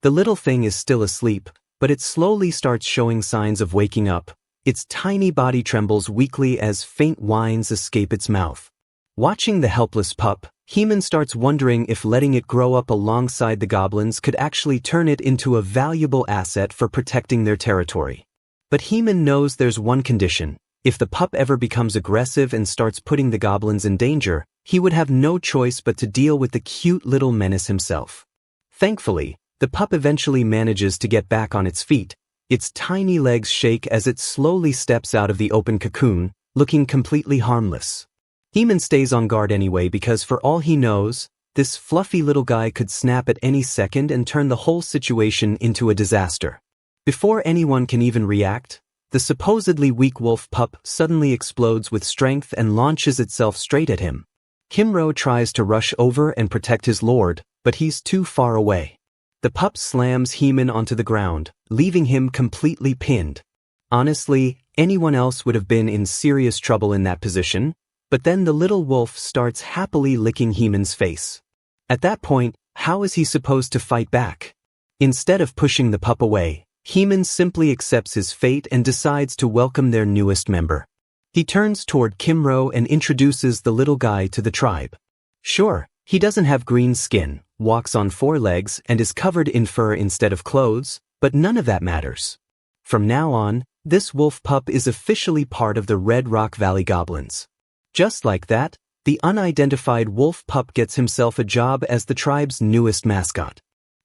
The little thing is still asleep, but it slowly starts showing signs of waking up. Its tiny body trembles weakly as faint whines escape its mouth. Watching the helpless pup, Heman starts wondering if letting it grow up alongside the goblins could actually turn it into a valuable asset for protecting their territory. But Heman knows there's one condition. If the pup ever becomes aggressive and starts putting the goblins in danger, he would have no choice but to deal with the cute little menace himself. Thankfully, the pup eventually manages to get back on its feet. Its tiny legs shake as it slowly steps out of the open cocoon, looking completely harmless. Heman stays on guard anyway because for all he knows, this fluffy little guy could snap at any second and turn the whole situation into a disaster. Before anyone can even react, the supposedly weak wolf pup suddenly explodes with strength and launches itself straight at him. Kimro tries to rush over and protect his lord, but he's too far away. The pup slams Heman onto the ground, leaving him completely pinned. Honestly, anyone else would have been in serious trouble in that position, but then the little wolf starts happily licking Heman's face. At that point, how is he supposed to fight back? Instead of pushing the pup away, Heman simply accepts his fate and decides to welcome their newest member. He turns toward Kimro and introduces the little guy to the tribe. Sure, he doesn't have green skin, walks on four legs, and is covered in fur instead of clothes, but none of that matters. From now on, this wolf pup is officially part of the Red Rock Valley Goblins. Just like that, the unidentified wolf pup gets himself a job as the tribe's newest mascot.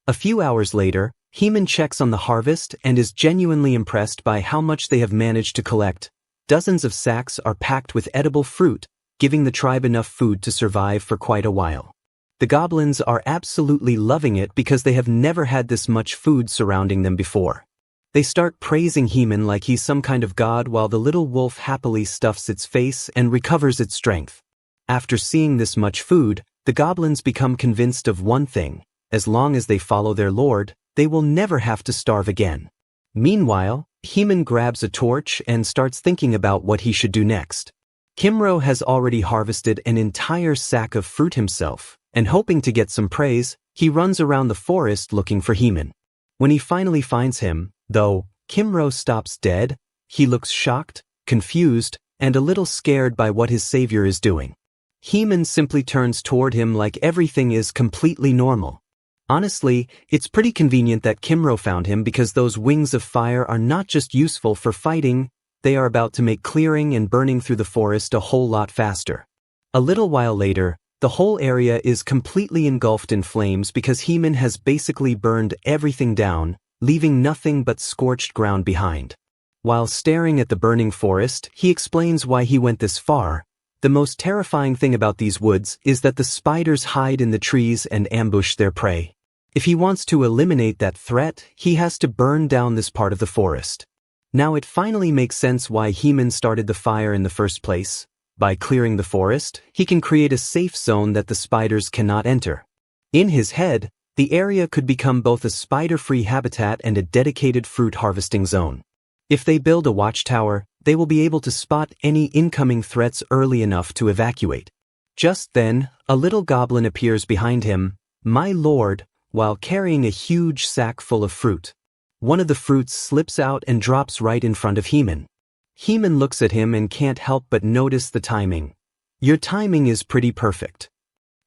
A few hours later, Heman checks on the harvest and is genuinely impressed by how much they have managed to collect. Dozens of sacks are packed with edible fruit, giving the tribe enough food to survive for quite a while. The goblins are absolutely loving it because they have never had this much food surrounding them before. They start praising Heman like he's some kind of god while the little wolf happily stuffs its face and recovers its strength. After seeing this much food, the goblins become convinced of one thing: as long as they follow their lord, they will never have to starve again. Meanwhile, Heman grabs a torch and starts thinking about what he should do next. Kimro has already harvested an entire sack of fruit himself, and hoping to get some praise, he runs around the forest looking for Heman. When he finally finds him, though, Kimro stops dead. He looks shocked, confused, and a little scared by what his savior is doing. Heman simply turns toward him like everything is completely normal. Honestly, it's pretty convenient that Kimro found him because those wings of fire are not just useful for fighting, they are about to make clearing and burning through the forest a whole lot faster. A little while later, the whole area is completely engulfed in flames because Heman has basically burned everything down, leaving nothing but scorched ground behind. While staring at the burning forest, he explains why he went this far. The most terrifying thing about these woods is that the spiders hide in the trees and ambush their prey. If he wants to eliminate that threat, he has to burn down this part of the forest. Now it finally makes sense why Heman started the fire in the first place. By clearing the forest, he can create a safe zone that the spiders cannot enter. In his head, the area could become both a spider-free habitat and a dedicated fruit harvesting zone. If they build a watchtower, they will be able to spot any incoming threats early enough to evacuate. Just then, a little goblin appears behind him, "My lord," while carrying a huge sack full of fruit. One of the fruits slips out and drops right in front of Heman. Heman looks at him and can't help but notice the timing. "Your timing is pretty perfect."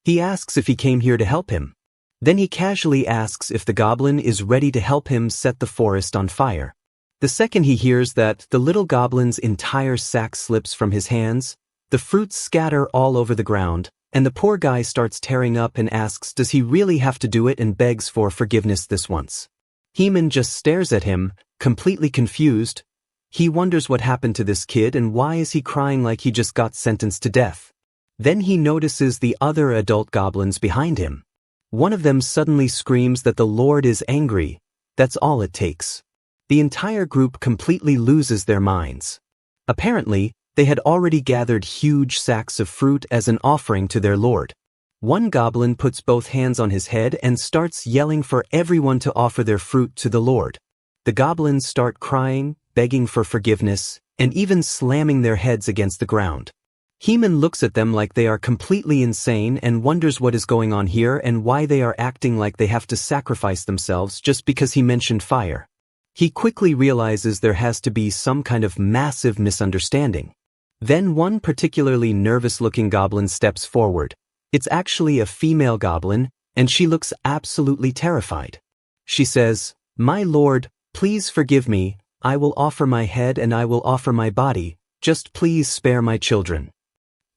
He asks if he came here to help him. Then he casually asks if the goblin is ready to help him set the forest on fire. The second he hears that, the little goblin's entire sack slips from his hands, the fruits scatter all over the ground, and the poor guy starts tearing up and asks does he really have to do it and begs for forgiveness this once. Heman just stares at him, completely confused. He wonders what happened to this kid and why is he crying like he just got sentenced to death. Then he notices the other adult goblins behind him. One of them suddenly screams that the Lord is angry. That's all it takes. The entire group completely loses their minds. Apparently, they had already gathered huge sacks of fruit as an offering to their Lord. One goblin puts both hands on his head and starts yelling for everyone to offer their fruit to the Lord. The goblins start crying, begging for forgiveness, and even slamming their heads against the ground. Heman looks at them like they are completely insane and wonders what is going on here and why they are acting like they have to sacrifice themselves just because he mentioned fire. He quickly realizes there has to be some kind of massive misunderstanding. Then one particularly nervous-looking goblin steps forward. It's actually a female goblin, and she looks absolutely terrified. She says, "My lord, please forgive me. I will offer my head and I will offer my body. Just please spare my children."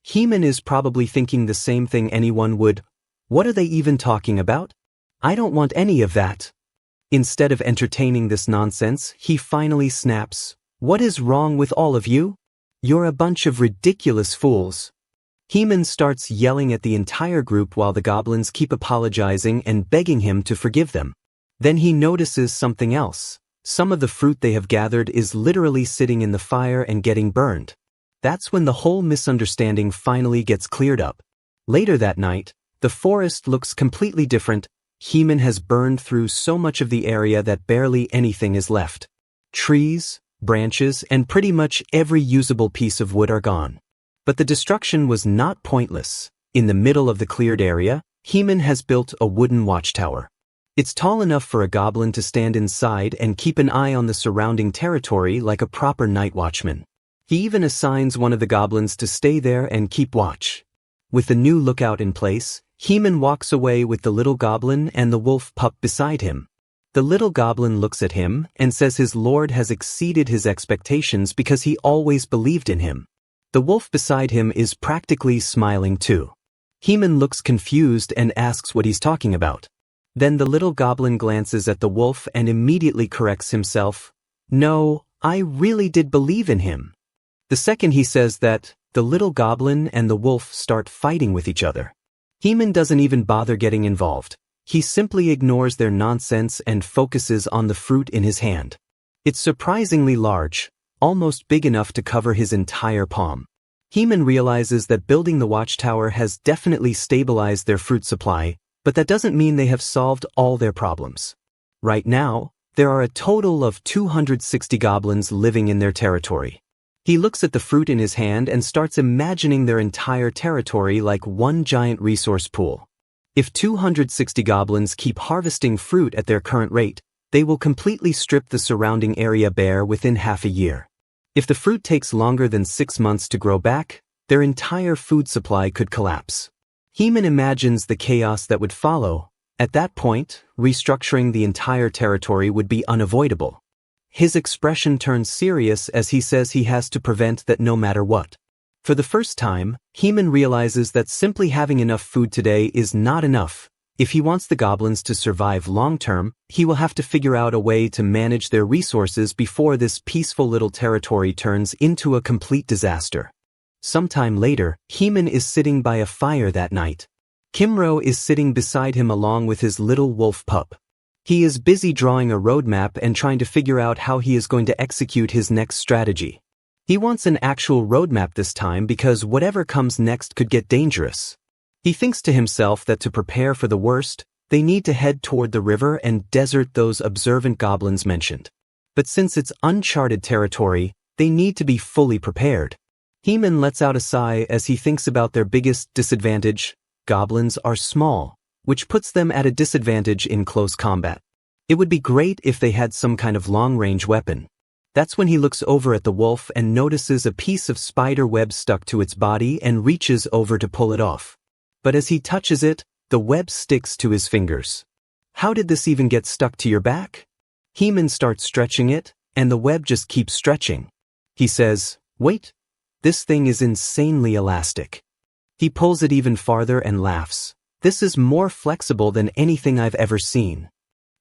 Heman is probably thinking the same thing anyone would. What are they even talking about? I don't want any of that. Instead of entertaining this nonsense, he finally snaps, "What is wrong with all of you? You're a bunch of ridiculous fools." Heman starts yelling at the entire group while the goblins keep apologizing and begging him to forgive them. Then he notices something else. Some of the fruit they have gathered is literally sitting in the fire and getting burned. That's when the whole misunderstanding finally gets cleared up. Later that night, the forest looks completely different. Heman has burned through so much of the area that barely anything is left. Trees, branches, and pretty much every usable piece of wood are gone. But the destruction was not pointless. In the middle of the cleared area, Heman has built a wooden watchtower. It's tall enough for a goblin to stand inside and keep an eye on the surrounding territory like a proper night watchman. He even assigns one of the goblins to stay there and keep watch. With the new lookout in place, Heman walks away with the little goblin and the wolf pup beside him. The little goblin looks at him and says his lord has exceeded his expectations because he always believed in him. The wolf beside him is practically smiling too. Heman looks confused and asks what he's talking about. Then the little goblin glances at the wolf and immediately corrects himself. "No, I really did believe in him." The second he says that, the little goblin and the wolf start fighting with each other. Heman doesn't even bother getting involved. He simply ignores their nonsense and focuses on the fruit in his hand. It's surprisingly large, almost big enough to cover his entire palm. Heman realizes that building the watchtower has definitely stabilized their fruit supply, but that doesn't mean they have solved all their problems. Right now, there are a total of 260 goblins living in their territory. He looks at the fruit in his hand and starts imagining their entire territory like one giant resource pool. If 260 goblins keep harvesting fruit at their current rate, they will completely strip the surrounding area bare within half a year. If the fruit takes longer than 6 months to grow back, their entire food supply could collapse. Heman imagines the chaos that would follow. At that point, restructuring the entire territory would be unavoidable. His expression turns serious as he says he has to prevent that no matter what. For the first time, Heman realizes that simply having enough food today is not enough. If he wants the goblins to survive long-term, he will have to figure out a way to manage their resources before this peaceful little territory turns into a complete disaster. Sometime later, Heman is sitting by a fire that night. Kimro is sitting beside him along with his little wolf pup. He is busy drawing a roadmap and trying to figure out how he is going to execute his next strategy. He wants an actual roadmap this time because whatever comes next could get dangerous. He thinks to himself that to prepare for the worst, they need to head toward the river and desert those observant goblins mentioned. But since it's uncharted territory, they need to be fully prepared. Heman lets out a sigh as he thinks about their biggest disadvantage. Goblins are small, which puts them at a disadvantage in close combat. It would be great if they had some kind of long-range weapon. That's when he looks over at the wolf and notices a piece of spider web stuck to its body and reaches over to pull it off. But as he touches it, the web sticks to his fingers. How did this even get stuck to your back? Heman starts stretching it, and the web just keeps stretching. He says, "Wait, this thing is insanely elastic." He pulls it even farther and laughs. "This is more flexible than anything I've ever seen."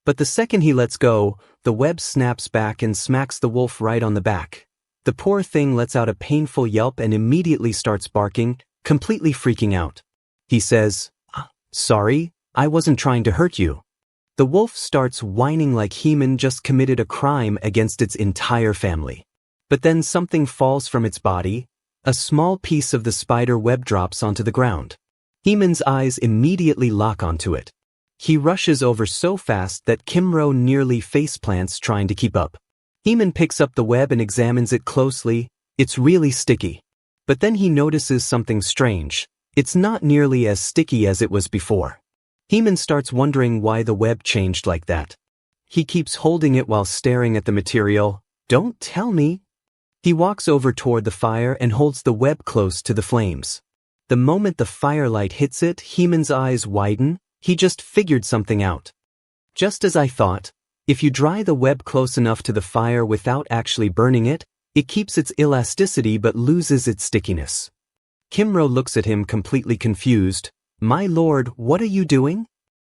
But the second he lets go, the web snaps back and smacks the wolf right on the back. The poor thing lets out a painful yelp and immediately starts barking, completely freaking out. He says, "Sorry, I wasn't trying to hurt you." The wolf starts whining like Heman just committed a crime against its entire family. But then something falls from its body. A small piece of the spider web drops onto the ground. Heman's eyes immediately lock onto it. He rushes over so fast that Kimro nearly faceplants trying to keep up. Heman picks up the web and examines it closely. It's really sticky. But then he notices something strange. It's not nearly as sticky as it was before. Heman starts wondering why the web changed like that. He keeps holding it while staring at the material. "Don't tell me." He walks over toward the fire and holds the web close to the flames. The moment the firelight hits it, Heman's eyes widen. He just figured something out. Just as I thought, if you dry the web close enough to the fire without actually burning it, it keeps its elasticity but loses its stickiness. Kimro looks at him completely confused. "My lord, what are you doing?"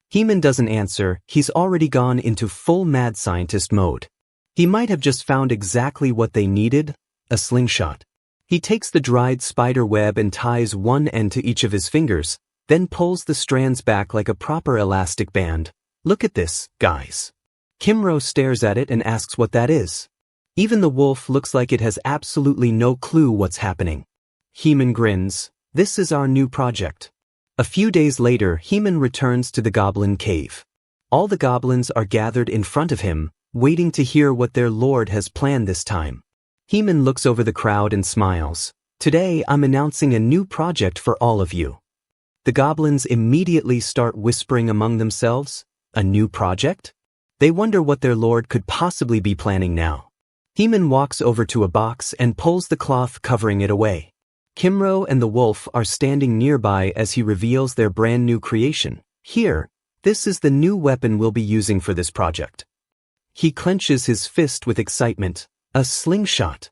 Heman doesn't answer. He's already gone into full mad scientist mode. He might have just found exactly what they needed, a slingshot. He takes the dried spider web and ties one end to each of his fingers, then pulls the strands back like a proper elastic band. "Look at this, guys." Kimro stares at it and asks what that is. Even the wolf looks like it has absolutely no clue what's happening. Heman grins. "This is our new project." A few days later, Heman returns to the goblin cave. All the goblins are gathered in front of him, waiting to hear what their lord has planned this time. Heman looks over the crowd and smiles. "Today I'm announcing a new project for all of you." The goblins immediately start whispering among themselves. A new project? They wonder what their lord could possibly be planning now. Heman walks over to a box and pulls the cloth covering it away. Kimro and the wolf are standing nearby as he reveals their brand new creation. "Here, this is the new weapon we'll be using for this project." He clenches his fist with excitement. A slingshot.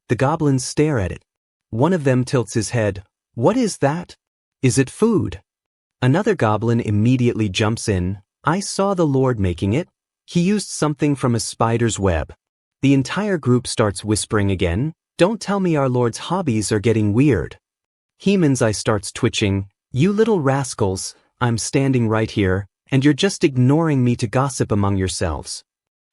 The goblins stare at it. One of them tilts his head. "What is that? Is it food?" Another goblin immediately jumps in. "I saw the lord making it. He used something from a spider's web." The entire group starts whispering again. "Don't tell me our lord's hobbies are getting weird." Heman's eye starts twitching. "You little rascals, I'm standing right here, and you're just ignoring me to gossip among yourselves."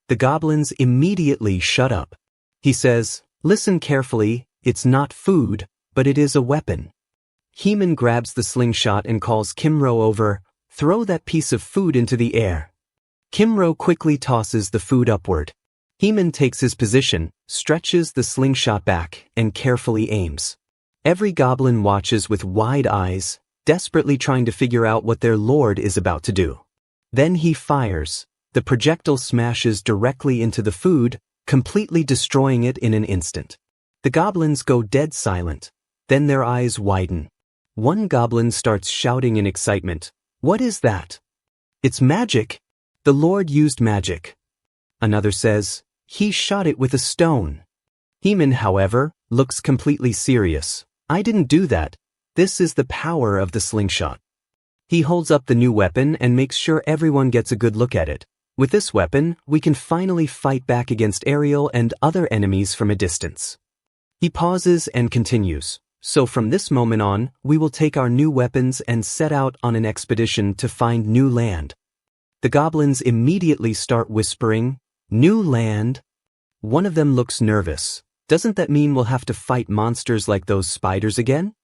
The goblins immediately shut up. He says, "Listen carefully, it's not food, but it is a weapon." Heman grabs the slingshot and calls Kimro over, "Throw that piece of food into the air." Kimro quickly tosses the food upward. Heman takes his position, stretches the slingshot back, and carefully aims. Every goblin watches with wide eyes, desperately trying to figure out what their lord is about to do. Then he fires. The projectile smashes directly into the food, completely destroying it in an instant. The goblins go dead silent. Then their eyes widen. One goblin starts shouting in excitement, "What is that?" "It's magic. The Lord used magic." Another says, "He shot it with a stone." Heman, however, looks completely serious. "I didn't do that. This is the power of the slingshot." He holds up the new weapon and makes sure everyone gets a good look at it. "With this weapon, we can finally fight back against Raizel and other enemies from a distance." He pauses and continues, "So from this moment on, we will take our new weapons and set out on an expedition to find new land." The goblins immediately start whispering, "New land?" One of them looks nervous. "Doesn't that mean we'll have to fight monsters like those spiders again?"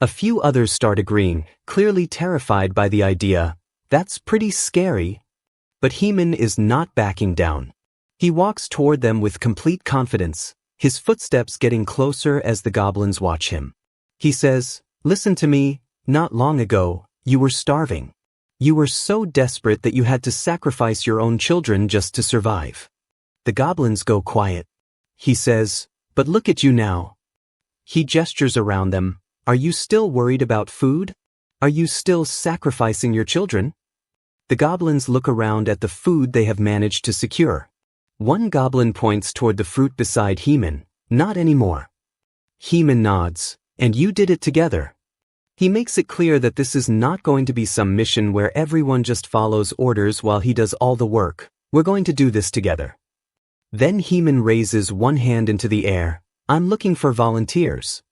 A few others start agreeing, clearly terrified by the idea. "That's pretty scary." But Heman is not backing down. He walks toward them with complete confidence, his footsteps getting closer as the goblins watch him. He says, "Listen to me, not long ago, you were starving. You were so desperate that you had to sacrifice your own children just to survive." The goblins go quiet. He says, "But look at you now." He gestures around them. "Are you still worried about food? Are you still sacrificing your children?" The goblins look around at the food they have managed to secure. One goblin points toward the fruit beside Heman. "Not anymore." Heman nods. "And you did it together." He makes it clear that this is not going to be some mission where everyone just follows orders while he does all the work. "We're going to do this together." Then Heman raises one hand into the air. "I'm looking for volunteers."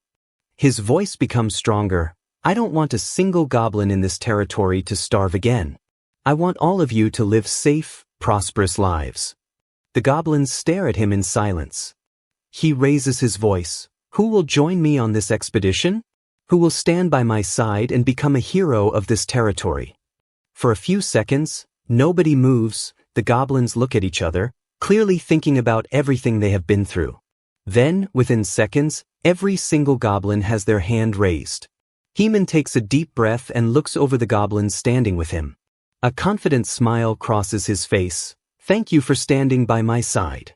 His voice becomes stronger. "I don't want a single goblin in this territory to starve again. I want all of you to live safe, prosperous lives." The goblins stare at him in silence. He raises his voice. "Who will join me on this expedition? Who will stand by my side and become a hero of this territory?" For a few seconds, nobody moves. The goblins look at each other, clearly thinking about everything they have been through. Then, within seconds, every single goblin has their hand raised. Heman takes a deep breath and looks over the goblins standing with him. A confident smile crosses his face. "Thank you for standing by my side."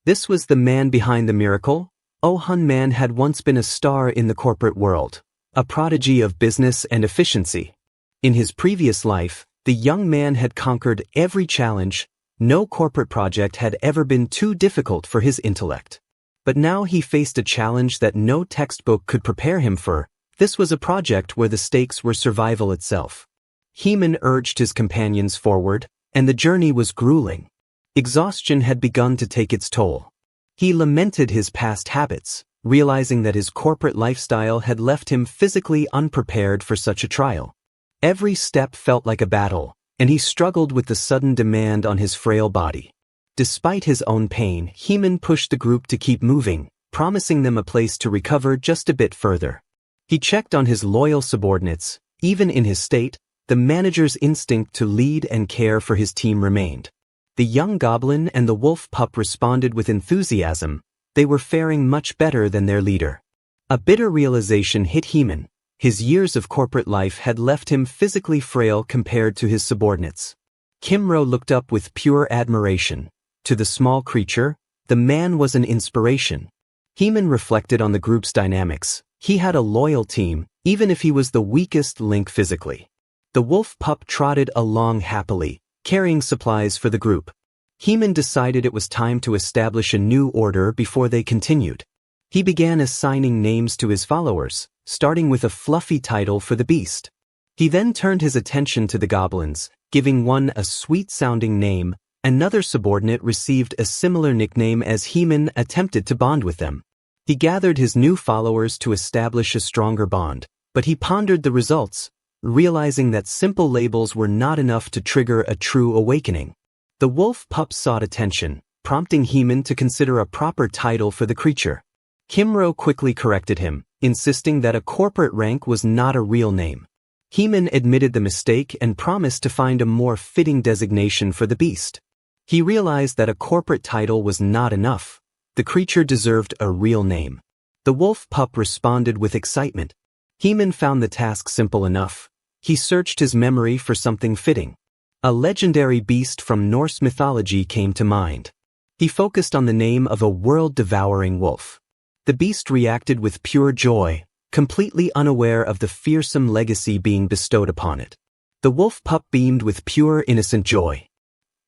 This was the man behind the miracle. Oh-hun Man had once been a star in the corporate world, a prodigy of business and efficiency. In his previous life, the young man had conquered every challenge. No corporate project had ever been too difficult for his intellect. But now he faced a challenge that no textbook could prepare him for. This was a project where the stakes were survival itself. Heman urged his companions forward, and the journey was grueling. Exhaustion had begun to take its toll. He lamented his past habits, realizing that his corporate lifestyle had left him physically unprepared for such a trial. Every step felt like a battle, and he struggled with the sudden demand on his frail body. Despite his own pain, Heman pushed the group to keep moving, promising them a place to recover just a bit further. He checked on his loyal subordinates. Even in his state, the manager's instinct to lead and care for his team remained. The young goblin and the wolf pup responded with enthusiasm. They were faring much better than their leader. A bitter realization hit Heman. His years of corporate life had left him physically frail compared to his subordinates. Kimro looked up with pure admiration. To the small creature, the man was an inspiration. Heman reflected on the group's dynamics. He had a loyal team, even if he was the weakest link physically. The wolf pup trotted along happily, carrying supplies for the group. Heman decided it was time to establish a new order before they continued. He began assigning names to his followers, starting with a fluffy title for the beast. He then turned his attention to the goblins, giving one a sweet-sounding name. Another subordinate received a similar nickname as Heman attempted to bond with them. He gathered his new followers to establish a stronger bond, but he pondered the results. realizing that simple labels were not enough to trigger a true awakening. The wolf pup sought attention, prompting Heeman to consider a proper title for the creature. Kimro quickly corrected him, insisting that a corporate rank was not a real name. Heeman admitted the mistake and promised to find a more fitting designation for the beast. He realized that a corporate title was not enough. The creature deserved a real name. The wolf pup responded with excitement. Heeman found the task simple enough. He searched his memory for something fitting. A legendary beast from Norse mythology came to mind. He focused on the name of a world-devouring wolf. The beast reacted with pure joy, completely unaware of the fearsome legacy being bestowed upon it. The wolf pup beamed with pure innocent joy.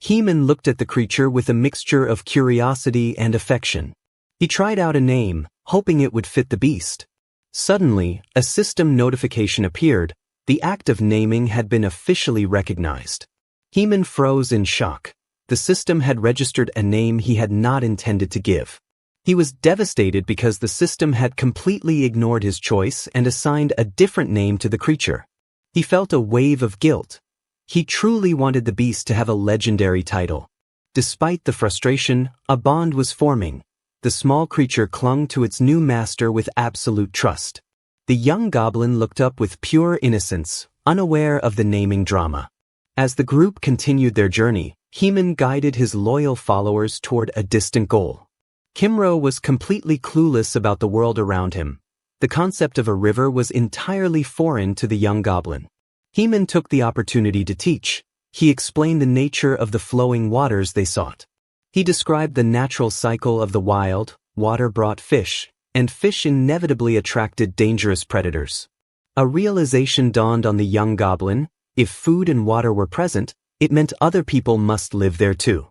Heeman looked at the creature with a mixture of curiosity and affection. He tried out a name, hoping it would fit the beast. Suddenly, a system notification appeared. The act of naming had been officially recognized. Heeman froze in shock. The system had registered a name he had not intended to give. He was devastated because the system had completely ignored his choice and assigned a different name to the creature. He felt a wave of guilt. He truly wanted the beast to have a legendary title. Despite the frustration, a bond was forming. The small creature clung to its new master with absolute trust. The young goblin looked up with pure innocence, unaware of the naming drama. As the group continued their journey, Heeman guided his loyal followers toward a distant goal. Kimro was completely clueless about the world around him. The concept of a river was entirely foreign to the young goblin. Heeman took the opportunity to teach. He explained the nature of the flowing waters they sought. He described the natural cycle of the wild, water brought fish, and fish inevitably attracted dangerous predators. A realization dawned on the young goblin: if food and water were present, it meant other people must live there too.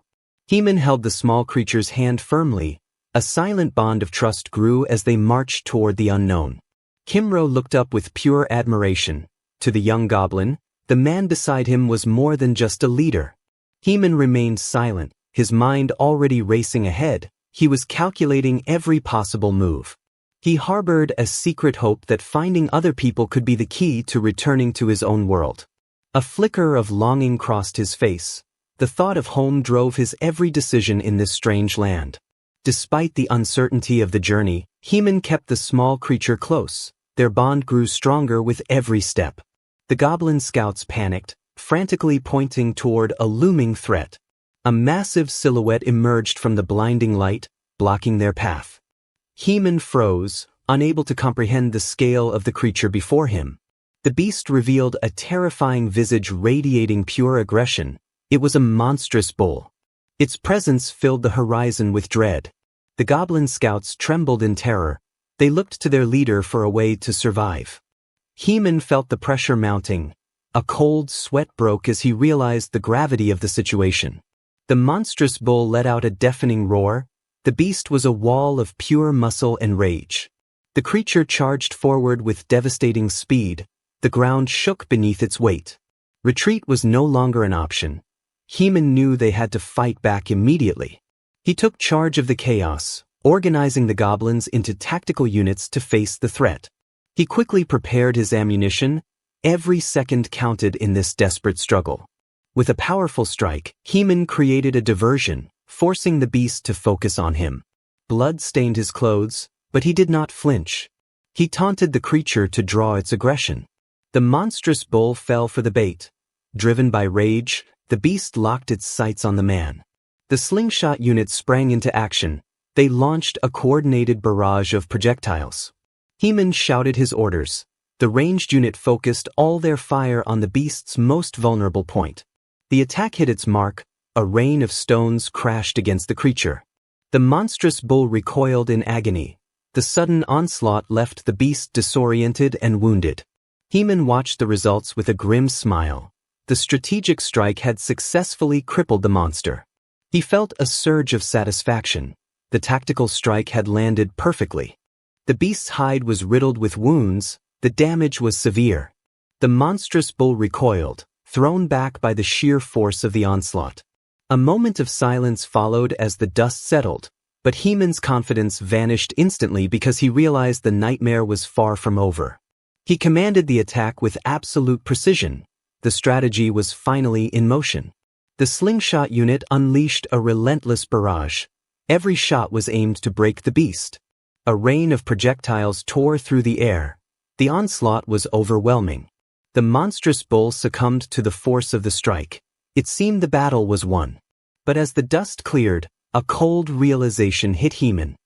Heeman held the small creature's hand firmly. A silent bond of trust grew as they marched toward the unknown. Kimro looked up with pure admiration. To the young goblin, the man beside him was more than just a leader. Heeman remained silent, his mind already racing ahead. He was calculating every possible move. He harbored a secret hope that finding other people could be the key to returning to his own world. A flicker of longing crossed his face. The thought of home drove his every decision in this strange land. Despite the uncertainty of the journey, Heeman kept the small creature close. Their bond grew stronger with every step. The goblin scouts panicked, frantically pointing toward a looming threat. A massive silhouette emerged from the blinding light, blocking their path. Heeman froze, unable to comprehend the scale of the creature before him. The beast revealed a terrifying visage radiating pure aggression. It was a monstrous bull. Its presence filled the horizon with dread. The goblin scouts trembled in terror. They looked to their leader for a way to survive. Heeman felt the pressure mounting. A cold sweat broke as he realized the gravity of the situation. The monstrous bull let out a deafening roar. The beast was a wall of pure muscle and rage. The creature charged forward with devastating speed. The ground shook beneath its weight. Retreat was no longer an option. Heeman knew they had to fight back immediately. He took charge of the chaos, organizing the goblins into tactical units to face the threat. He quickly prepared his ammunition. Every second counted in this desperate struggle. With a powerful strike, Heeman created a diversion, forcing the beast to focus on him. Blood stained his clothes, but he did not flinch. He taunted the creature to draw its aggression. The monstrous bull fell for the bait. Driven by rage, the beast locked its sights on the man. The slingshot unit sprang into action. They launched a coordinated barrage of projectiles. Heeman shouted his orders. The ranged unit focused all their fire on the beast's most vulnerable point. The attack hit its mark. A rain of stones crashed against the creature. The monstrous bull recoiled in agony. The sudden onslaught left the beast disoriented and wounded. Heeman watched the results with a grim smile. The strategic strike had successfully crippled the monster. He felt a surge of satisfaction. The tactical strike had landed perfectly. The beast's hide was riddled with wounds. The damage was severe. The monstrous bull recoiled, thrown back by the sheer force of the onslaught. A moment of silence followed as the dust settled, but Heeman's confidence vanished instantly because he realized the nightmare was far from over. He commanded the attack with absolute precision. The strategy was finally in motion. The slingshot unit unleashed a relentless barrage. Every shot was aimed to break the beast. A rain of projectiles tore through the air. The onslaught was overwhelming. The monstrous bull succumbed to the force of the strike. It seemed the battle was won. But as the dust cleared, a cold realization hit Heman.